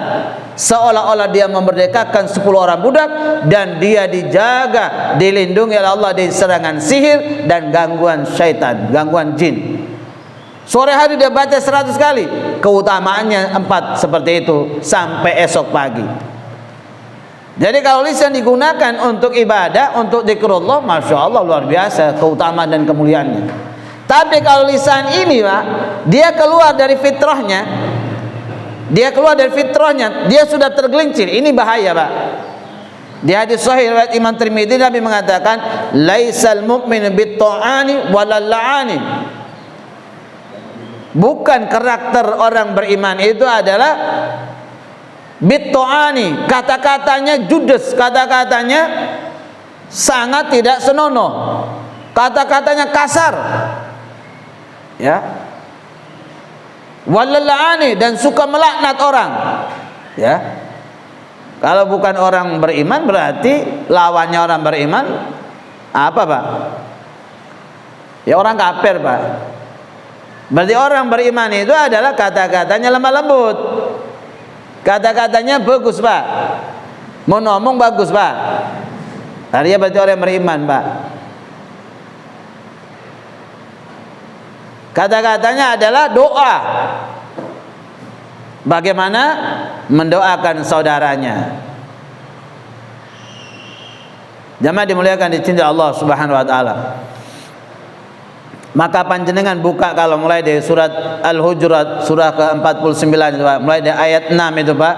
[SPEAKER 1] seolah-olah dia memerdekakan 10 orang budak dan dia dijaga, dilindungi oleh Allah dari serangan sihir dan gangguan syaitan, gangguan jin. Sore hari dia baca 100 kali, keutamaannya 4 seperti itu sampai esok pagi. Jadi kalau lisan digunakan untuk ibadah, untuk zikrullah, masya Allah luar biasa keutamaan dan kemuliaannya. Tapi kalau lisan ini, Pak, dia keluar dari fitrahnya, dia sudah tergelincir, ini bahaya, Pak. Di hadis sahih riwayat Imam Tirmidzi, Nabi mengatakan laisal mu'min bit-ta'ani walal la'ani. Bukan karakter orang beriman itu adalah bit-ta'ani, kata-katanya judes, kata-katanya sangat tidak senonoh, kata-katanya kasar, ya, walalaani, dan suka melaknat orang, ya. Kalau bukan orang beriman berarti lawannya orang beriman apa, Pak? Ya orang kafir, Pak. Berarti orang beriman itu adalah kata-katanya lemah lembut, kata-katanya bagus, Pak. Mau ngomong bagus, Pak. Artinya berarti orang yang beriman, Pak. Kata-katanya adalah doa. Bagaimana mendoakan saudaranya. Jamaah dimuliakan, dicintai Allah Subhanahu wa taala. Maka panjenengan buka kalau mulai dari surat Al-Hujurat surah ke-49 itu Pak, mulai dari ayat 6 itu Pak.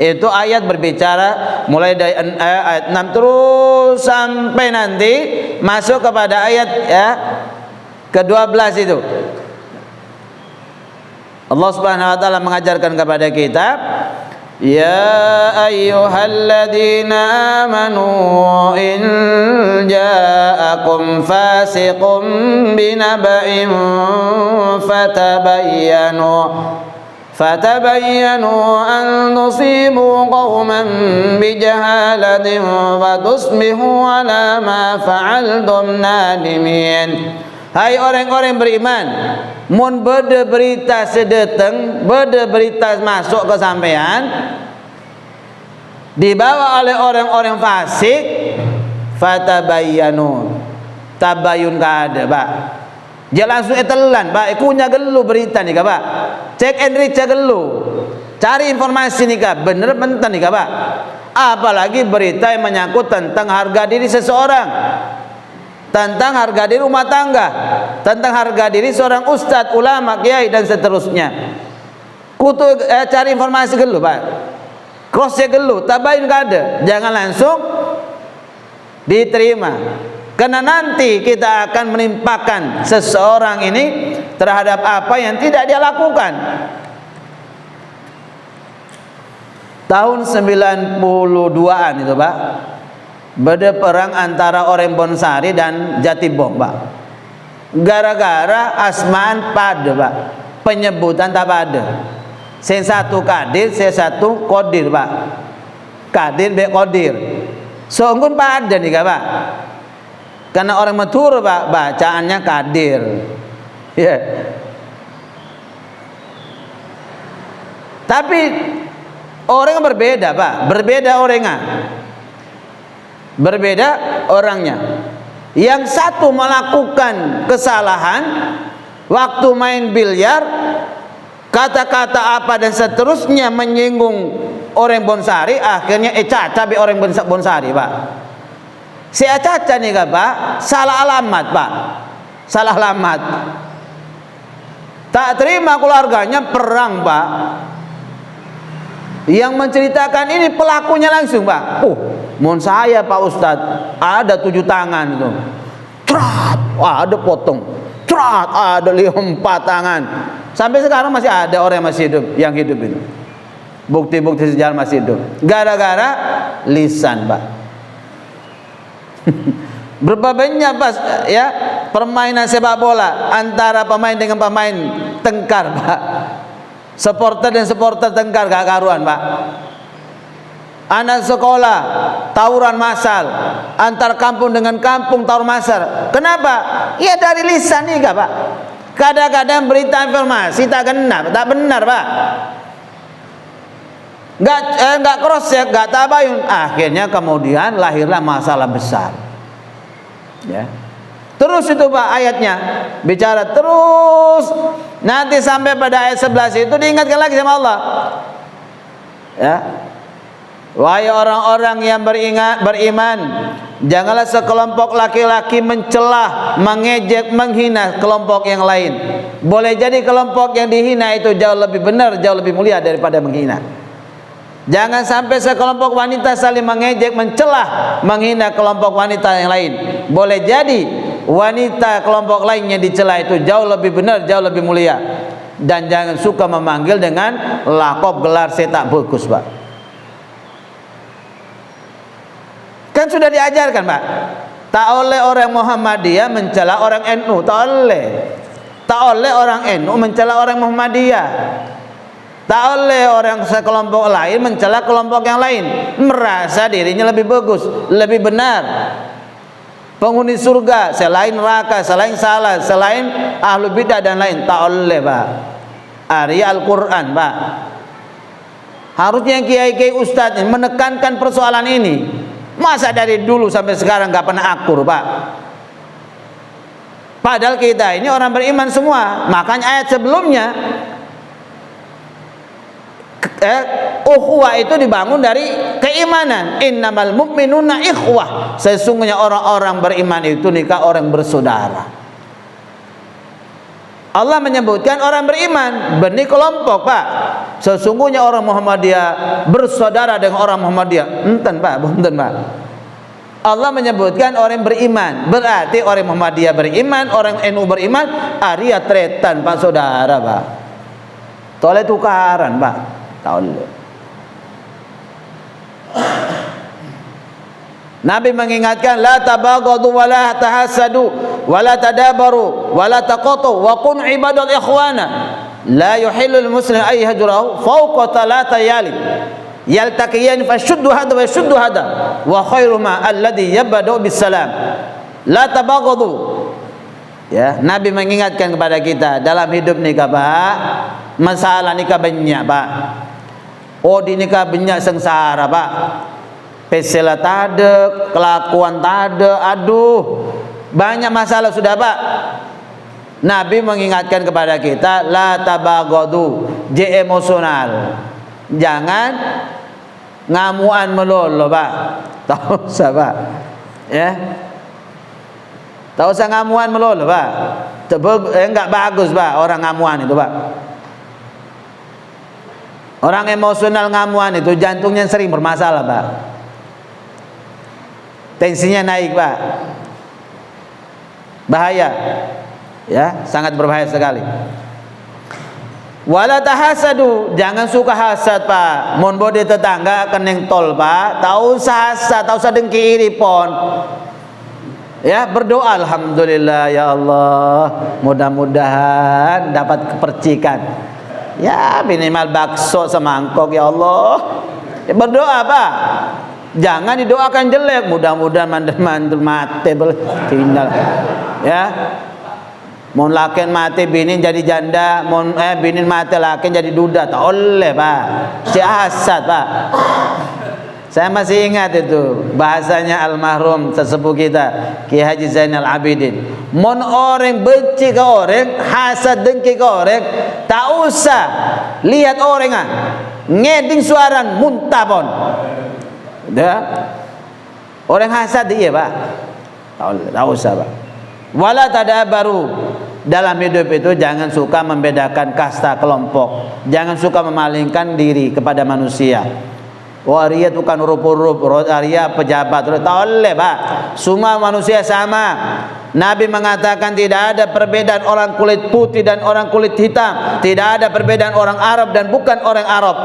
[SPEAKER 1] Itu ayat berbicara mulai dari ayat 6 terus sampai nanti masuk kepada ayat ya ke-12 itu. Allah Subhanahu wa taala mengajarkan kepada kita, ya ayyuhalladzina amanu in ja'akum fasiqun binaba'in fatabayyanu an tusibu qauman bijahalatin fatusbihu ala ma fa'altum nadimin. Hai orang-orang beriman, mun bede berita sedeteng, bede berita masuk ke sampean dibawa oleh orang-orang fasik, fatabayyanu. Tabayun kada, Pak. Dia langsung etelan, Pak. Ikunya gelu berita nih, Pak. Cek and recheck gelu. Cari informasi nih, Kak. Bener bentar nih, Pak. Apalagi berita yang menyangkut tentang harga diri seseorang, tentang harga diri rumah tangga, tentang harga diri seorang ustadz, ulama, kiai dan seterusnya. Cari informasi dulu Pak, cross check dulu, tabayin kada, jangan langsung diterima, karena nanti kita akan menimpakan seseorang ini terhadap apa yang tidak dia lakukan. Tahun 92-an itu Pak, beda perang antara orang Bonsari dan Jatibom Pak. Gara-gara asmaan pada Pak, penyebutan tak pada. Saya satu kadir, saya satu kodir Pak. Kadir be kodir. Sungguh pada nih Pak. Karena orang matur Pak, bacaannya kadir. Ya. Tapi orang berbeda Pak, berbeda orangnya. Berbeda orangnya. Yang satu melakukan kesalahan waktu main biliar, kata-kata apa dan seterusnya menyinggung orang Bonsari, akhirnya caca be orang Bonsari Pak. Si caca nih Pak, salah alamat Pak, salah alamat. Tak terima keluarganya perang Pak. Yang menceritakan ini pelakunya langsung Pak. Mohon saya Pak Ustadz, ada 7 tangan itu. Trat, ada potong. Trat, ada 4 tangan. Sampai sekarang masih ada orang yang masih hidup, yang hidup itu. Bukti-bukti sejarah masih hidup. Gara-gara lisan Pak. Berapa banyak Pak ya permainan sepak bola antara pemain dengan pemain tengkar Pak. Supporter dan supporter tengkar gak karuan Pak. Anak sekolah tawuran massal, antar kampung dengan kampung tawuran massal. Kenapa? Ya dari lisan nih Pak. Kadang-kadang berita informasi tak benar Pak. Gak cross check, gak tabayun. Akhirnya kemudian lahirlah masalah besar. Ya. Terus itu Pak ayatnya bicara terus, nanti sampai pada ayat 11 itu diingatkan lagi sama Allah. Ya. Wahai orang-orang yang beriman, janganlah sekelompok laki-laki mencela, mengejek, menghina kelompok yang lain. Boleh jadi kelompok yang dihina itu jauh lebih benar, jauh lebih mulia daripada menghina. Jangan sampai sekelompok wanita saling mengejek, mencela, menghina kelompok wanita yang lain. Boleh jadi wanita kelompok lainnya dicela itu jauh lebih benar, jauh lebih mulia. Dan jangan suka memanggil dengan lakop gelar saya tak bagus Pak. Kan sudah diajarkan Pak, tak oleh orang Muhammadiyah mencela orang NU, tak oleh orang NU mencela orang Muhammadiyah, tak oleh orang sekelompok lain mencela kelompok yang lain, merasa dirinya lebih bagus, lebih benar, penghuni surga, selain neraka, selain salah, selain ahlu bidah dan lain. Tak oleh Pak. Arya Al-Quran Pak. Harusnya kiai-kiai ustadz menekankan persoalan ini. Masa dari dulu sampai sekarang gak pernah akur Pak. Padahal kita ini orang beriman semua. Makanya ayat sebelumnya ukhuwah itu dibangun dari keimanan. Innamal mu'minuna ikhwah. Sesungguhnya orang-orang beriman itu nikah orang bersaudara. Allah menyebutkan orang beriman benih kelompok, Pak. Sesungguhnya orang Muhammadiyah bersaudara dengan orang Muhammadiyah. Enten, Pak, enten, Pak. Allah menyebutkan orang beriman, berarti orang Muhammadiyah beriman, orang NU beriman, Arya tretan, Pak, saudara, Pak. Toleh tukaran, Pak. Toleh. Nabi mengingatkan, la tabaghadu wa la tahasadu wa la tadabaru wa la taqatu wa kun ibadal ikhwana la yuhillu lil muslim ay yahjurahu fawqa talata yalin yaltaqiyan fashuddu hada wa yashuddu hada wa khairu ma alladhi yabda'u bis salam la tabaghadu. Ya, Nabi mengingatkan kepada kita dalam hidup nikah, Pak, masalah nikah banyak, Pak. Oh, di nikah banyak sengsara, Pak. Pesela tade, kelakuan tade, aduh, banyak masalah sudah, Pak. Nabi mengingatkan kepada kita, la tabaghadu, emosional. Jangan ngamuan melulu, Pak. Tahu usah, Pak. Ya. Tahu usah ngamuan melulu, Pak. Enggak bagus, Pak, orang ngamuan itu, Pak. Orang emosional ngamuan itu jantungnya sering bermasalah, Pak. Tensinya naik, Pak. Bahaya. Ya, sangat berbahaya sekali. Wala tahasadu, jangan suka hasad, Pak. Mun bode tetangga keneng tol, Pak. Tahu usah hasad, tahu usah dengki iri pon. Ya, berdoa, alhamdulillah ya Allah, mudah-mudahan dapat kepercikan. Ya, minimal bakso semangkok ya Allah. Ya, berdoa, Pak. Jangan didoakan jelek, mudah-mudahan mandul mati tinggal. Ya. Mon laken mati binin jadi janda, mon binin mati laken jadi duda. Tak oleh, Pak. Si hasad, Pak. Saya masih ingat itu bahasanya almarhum sesepuh kita Ki Haji Zainal Abidin. Mon orang benci ke orang, hasad dengki ke orang, tak usah lihat orang ngeding suaran muntah pon. Ya. Orang hasad dia, Pak. Tak usah, Pak. Wala tadabaru, dalam hidup itu jangan suka membedakan kasta kelompok, jangan suka memalingkan diri kepada manusia. Waria tukang rup-rup, waria pejabat, tak boleh, Pak. Semua manusia sama. Nabi mengatakan tidak ada perbedaan orang kulit putih dan orang kulit hitam, tidak ada perbedaan orang Arab dan bukan orang Arab.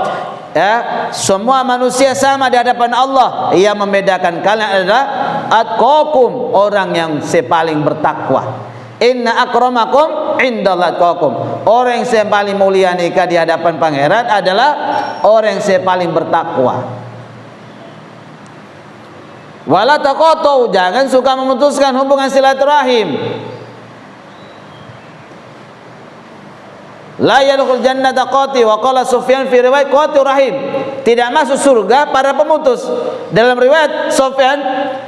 [SPEAKER 1] Ya, semua manusia sama di hadapan Allah. Ia membedakan kalian adalah atqakum, orang yang paling bertakwa. Inna akramakum indallahi atqakum. Orang yang paling mulia nikah di hadapan pangeran adalah orang yang paling bertakwa. Wala taqatu, jangan suka memutuskan hubungan silaturahim. La yadkhul jannata qati wa qala Sufyan fi riwayat qati rahim. Tidak masuk surga para pemutus. Dalam riwayat Sufyan,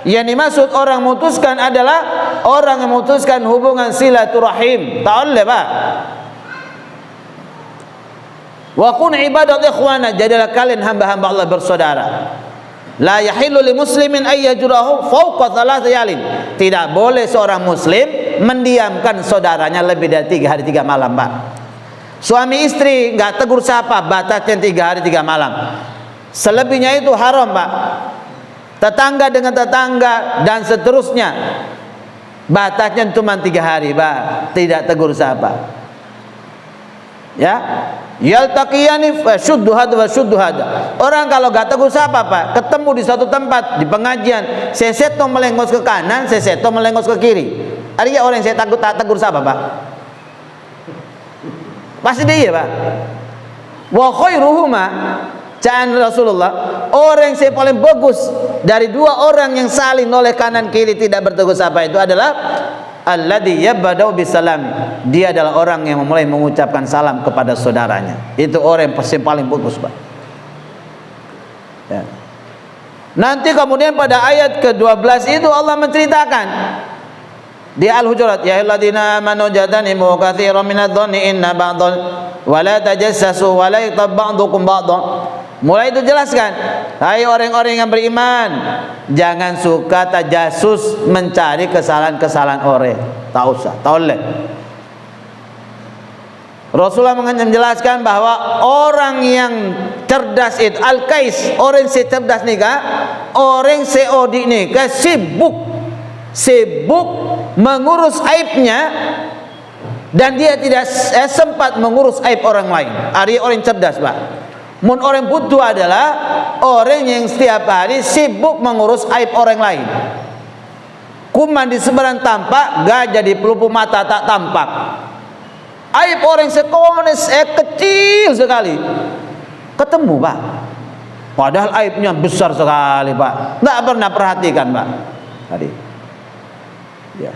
[SPEAKER 1] yang dimaksud orang memutuskan adalah orang yang memutuskan hubungan silaturahim. Tak boleh, Pak. Wa kun ibadat ikhwana, jadilah kalian hamba-hamba Allah bersaudara. La yahillu li muslimin ay yajrahu fawqa thalath yalin. Tidak boleh seorang muslim mendiamkan saudaranya lebih dari 3 hari 3 malam, Pak. Suami istri nggak tegur sapa, batasnya 3 hari 3 malam. Selebihnya itu haram, Pak. Tetangga dengan tetangga dan seterusnya, batasnya cuma 3 hari, Pak. Tidak tegur sapa. Ya, yaltaqiyani fashuddu hada wa shuddu hada. Orang kalau nggak tegur sapa, Pak, ketemu di suatu tempat di pengajian, seseto melengos ke kanan, seseto melengos ke kiri. Artinya orang yang saya takut tak tegur sapa, Pak. Pasti dia, Pak. Wa khairuhuma, caan Rasulullah, orang yang paling bagus dari 2 orang yang saling noleh kanan kiri tidak bertegur sapa itu adalah alladzi yabda'u bisalam. Dia adalah orang yang memulai mengucapkan salam kepada saudaranya. Itu orang yang paling bagus, Pak. Ya. Nanti kemudian pada ayat ke-12 itu Allah menceritakan di Al-Hujurat, ya ayyuhalladzina amanu jatanibu katsiran minadh-dhanni inna ba'dhan wa la tajassasu wa la yaghtab ba'dukum ba'dhan. Mulai itu jelaskan, hai orang-orang yang beriman, jangan suka tajasus, mencari kesalahan-kesalahan orang. Tak usah, tak boleh. Rasulullah menjelaskan bahwa orang yang cerdas itu al-kais, orang cerdas nikah, orang seodi nikah sibuk mengurus aibnya dan dia tidak sempat mengurus aib orang lain. Ari orang cerdas, Pak. Mun orang butuh adalah orang yang setiap hari sibuk mengurus aib orang lain. Kuman di seberang tampak, gajah di pelupuk mata tak tampak. Aib orang sekones kecil sekali ketemu, Pak. Padahal aibnya besar sekali, Pak. Tidak pernah perhatikan, Pak. Tadi. Ya.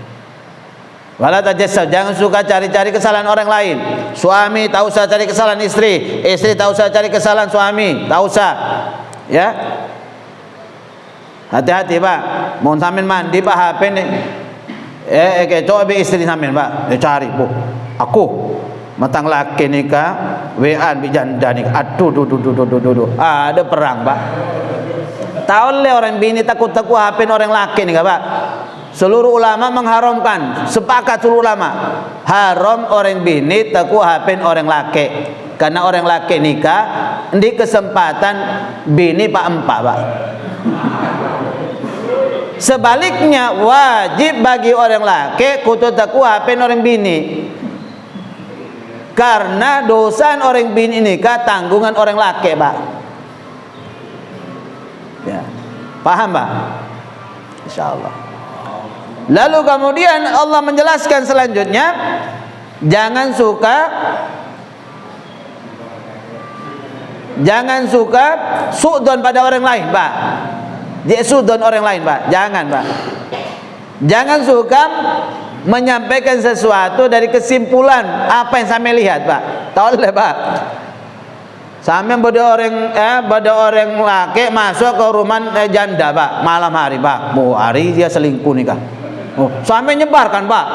[SPEAKER 1] Wala tajassas, jangan suka cari-cari kesalahan orang lain. Suami tak usah cari kesalahan istri, istri tak usah cari kesalahan suami, tak usah. Ya. Hati-hati, Pak. Mau sampean mandi Pak HP nih. Coba istri sampean, Pak. Cari, Bu. Aku matang laki nikah, WA bi janda nikah. Aduh, ada perang, Pak. Tahu le orang bini takut HP orang laki nikah, Pak. Seluruh ulama mengharamkan, sepakat seluruh ulama haram orang bini takut HP orang laki. Karena orang laki nikah di kesempatan bini Pak empat, Pak. Sebaliknya wajib bagi orang laki kutu takut HP orang bini. Karena dosa orang bini nikah tanggungan orang laki, Pak. Ya. Paham, Pak? Insyaallah. Lalu kemudian Allah menjelaskan selanjutnya, jangan suka su'don pada orang lain, Pak. Dia su'don orang lain, Pak. Jangan, Pak. Jangan suka menyampaikan sesuatu dari kesimpulan apa yang saya lihat, Pak. Tahu le, Pak. Sampai pada orang laki masuk ke rumah janda, Pak, malam hari, Pak. Bu hari dia selingkuh nikah. Sampai nyebarkan, Pak.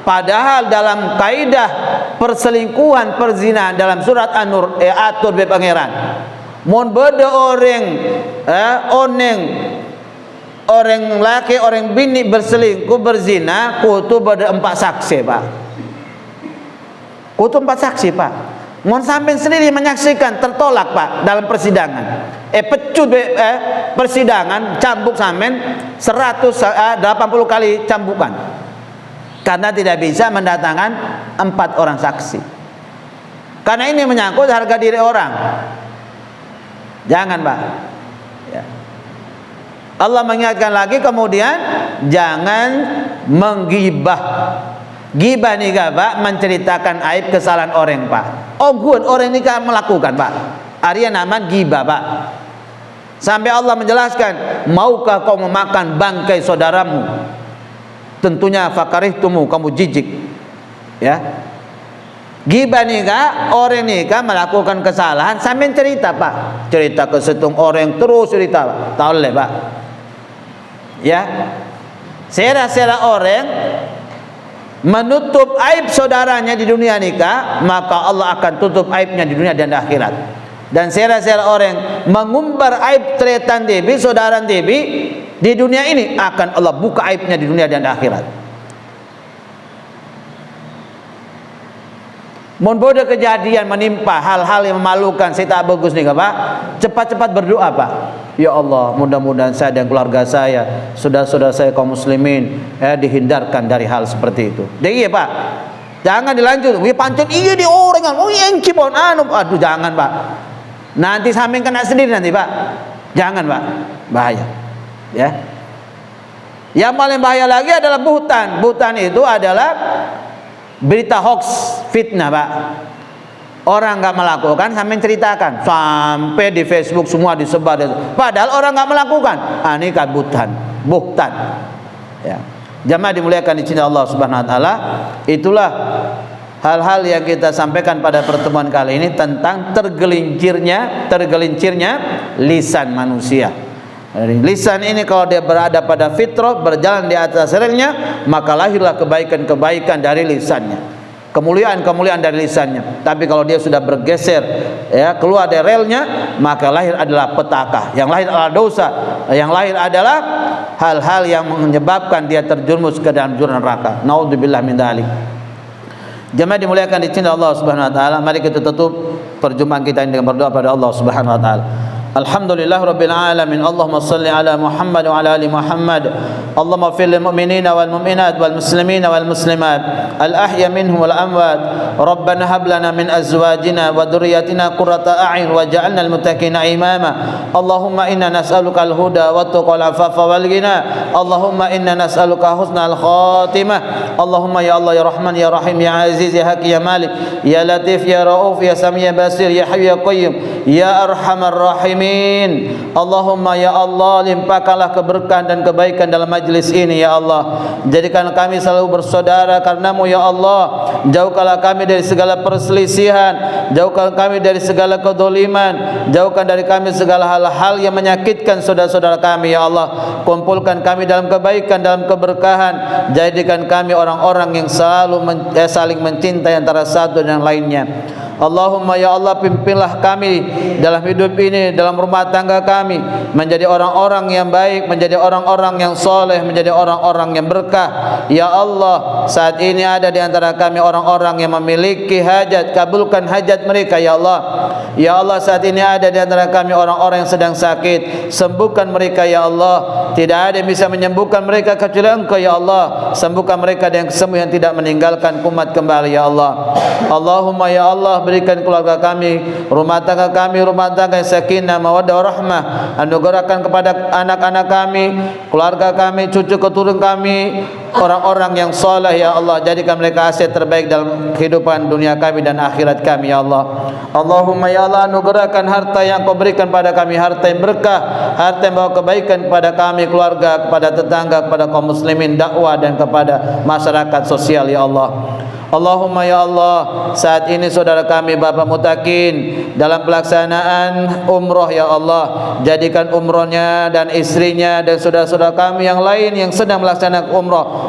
[SPEAKER 1] Padahal dalam kaidah perselingkuhan, perzinahan dalam surat An-Nur atur be pangeran. Mun beda orang laki orang bini berselingkuh berzina kutu pada 4 saksi, Pak. Kutu 4 saksi, Pak. Mun sampean sendiri menyaksikan tertolak, Pak, dalam persidangan. Pecut persidangan cambuk sampean 180 kali cambukan. Karena tidak bisa mendatangkan 4 orang saksi. Karena ini menyangkut harga diri orang. Jangan, Pak. Ya. Allah mengingatkan lagi kemudian jangan menggibah. Gibah nikah, Pak, menceritakan aib kesalahan orang, Pak. Orang nikah melakukan, Pak. Arya nama gibah, Pak. Sampai Allah menjelaskan, maukah kau memakan bangkai saudaramu? Tentunya fakarihtumu, kamu jijik. Ya. Gibah nikah, orang nikah melakukan kesalahan sampai cerita, Pak. Cerita ke setung orang terus cerita, Pak. Tahu le, Pak. Ya. Sera-sera orang menutup aib saudaranya di dunia nikah, maka Allah akan tutup aibnya di dunia dan akhirat. Dan sera-sera orang mengumbar aib tretan debi, saudara debi di dunia ini, akan Allah buka aibnya di dunia dan akhirat. Mun bodoh kejadian menimpa hal-hal yang memalukan, saya tak bagus nih, Pak. Cepat-cepat berdoa, Pak. Ya Allah, mudah-mudahan saya dan keluarga saya, saudara-saudara saya kaum muslimin, dihindarkan dari hal seperti itu. Jadi, Pak, jangan dilanjut. Wih pancen iya di orang, yang cipon aduh jangan, Pak. Nanti sampean kena sendiri nanti, Pak. Jangan, Pak. Bahaya. Ya. Yang paling bahaya lagi adalah buhtan. Buhtan itu adalah berita hoax, fitnah, Pak. Orang nggak melakukan sampai ceritakan, sampai di Facebook semua disebar. Padahal orang nggak melakukan. Ini kan buhtan. Ya. Jamaah dimuliakan di sini Allah Subhanahu Wa Taala. Itulah hal-hal yang kita sampaikan pada pertemuan kali ini tentang tergelincirnya lisan manusia. Lisan ini kalau dia berada pada fitrah, berjalan di atas relnya, maka lahirlah kebaikan-kebaikan dari lisannya, kemuliaan-kemuliaan dari lisannya. Tapi kalau dia sudah bergeser, ya, keluar dari relnya, maka lahir adalah petaka, yang lahir adalah dosa, yang lahir adalah hal-hal yang menyebabkan dia terjerumus ke dalam jurang neraka. Naudzubillah min dzalik. Jemaah dimuliakan di cinta Allah Subhanahu wa taala, mari kita tutup perjumpaan kita ini dengan berdoa pada Allah Subhanahu wa taala. Alhamdulillah Rabbil Alamin. Allahumma salli ala Muhammad wa ala ali Muhammad. Allahumma fil lil mu'minina wal mu'minat wal muslimina wal muslimat al ahya minhum wal amwat. Rabbana hab lana min azwajina wa dhurriyyatina qurrata a'yun waj'alna lil muttaqina imama. Allahumma inna nas'aluka al huda wa tuqal afafa wal ghina. Allahumma inna nas'aluka husnal khatimah. Allahumma ya Allah ya Rahman ya Rahim ya Aziz ya Hakim ya Malik ya Latif ya Rauf ya Sami ya Basir ya Hayy ya Qayyum ya Arhamar Rahimin. Allahumma ya Allah, limpahkanlah keberkahan dan kebaikan dalam majlis ini ya Allah. Jadikan kami selalu bersaudara karenamu ya Allah. Jauhkanlah kami dari segala perselisihan, jauhkan kami dari segala kedoliman, jauhkan dari kami segala hal-hal yang menyakitkan saudara-saudara kami ya Allah. Kumpulkan kami dalam kebaikan, dalam keberkahan. Jadikan kami orang-orang yang selalu saling mencintai antara satu dan lainnya. Allahumma ya Allah, pimpinlah kami dalam hidup ini, dalam rumah tangga kami menjadi orang-orang yang baik, menjadi orang-orang yang soleh, menjadi orang-orang yang berkah. Ya Allah, saat ini ada di antara kami orang-orang yang memiliki hajat, kabulkan hajat mereka ya Allah. Ya Allah, saat ini ada di antara kami orang-orang yang sedang sakit, sembuhkan mereka ya Allah. Tidak ada yang bisa menyembuhkan mereka kecuali Engkau ya Allah. Sembuhkan mereka dengan kesembuhan yang tidak meninggalkan kumat kembali ya Allah. Allahumma ya Allah, berikan keluarga kami, rumah tangga kami, rumah tangga yang sakinah, mawaddah, rahmah. Anugerahkan kepada anak-anak kami, keluarga kami, cucu keturunan kami, orang-orang yang soleh ya Allah. Jadikan mereka aset terbaik dalam kehidupan dunia kami dan akhirat kami ya Allah. Allahumma ya Allah, anugerahkan harta yang Kau berikan pada kami, harta yang berkah, harta yang bawa kebaikan kepada kami, keluarga, kepada tetangga, kepada kaum muslimin, dakwah dan kepada masyarakat sosial ya Allah. Allahumma ya Allah, saat ini saudara kami Bapak Mutakin dalam pelaksanaan umroh ya Allah. Jadikan umrohnya dan istrinya dan saudara-saudara kami yang lain yang sedang melaksanakan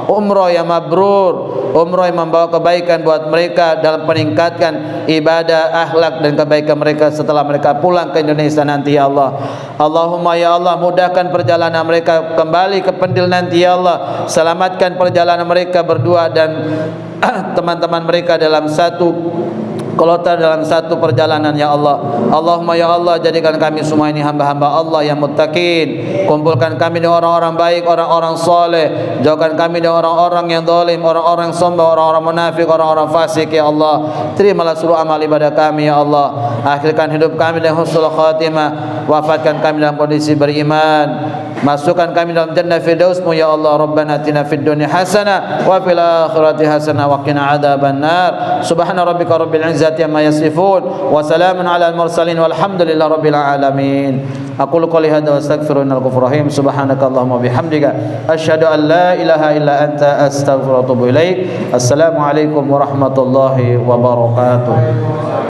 [SPEAKER 1] umroh yang mabrur, umroh yang membawa kebaikan buat mereka dalam meningkatkan ibadah, akhlak dan kebaikan mereka setelah mereka pulang ke Indonesia nanti ya Allah. Allahumma ya Allah, mudahkan perjalanan mereka kembali ke Pendil nanti ya Allah. Selamatkan perjalanan mereka berdua dan teman-teman mereka dalam satu kloter, dalam satu perjalanan ya Allah. Allahumma ya Allah, jadikan kami semua ini hamba-hamba Allah yang muttaqin. Kumpulkan kami dengan orang-orang baik, orang-orang soleh. Jauhkan kami dengan orang-orang yang zalim, orang-orang sombong, orang-orang munafik, orang-orang fasik ya Allah. Terimalah seluruh amal ibadah kami ya Allah. Akhirkan hidup kami dengan husnul khatimah. Wafatkan kami dalam kondisi beriman. Masukkan kami dalam jannah firdaus-Mu ya Allah. Rabbana atina fid dunya hasanah wa fil akhirati hasanah wa qina adzabannar. Subhana rabbika rabbil izzati amma yasifun wa salamun alal mursalin walhamdulillahi rabbil alamin. Aqulu qouli hadza wa astaghfirullahal ghafurur rahim. Subhanakallahumma bihamdika asyhadu an la ilaha illa anta astaghfiruka wa atubu ilaik. Assalamu alaikum warahmatullahi wabarakatuh.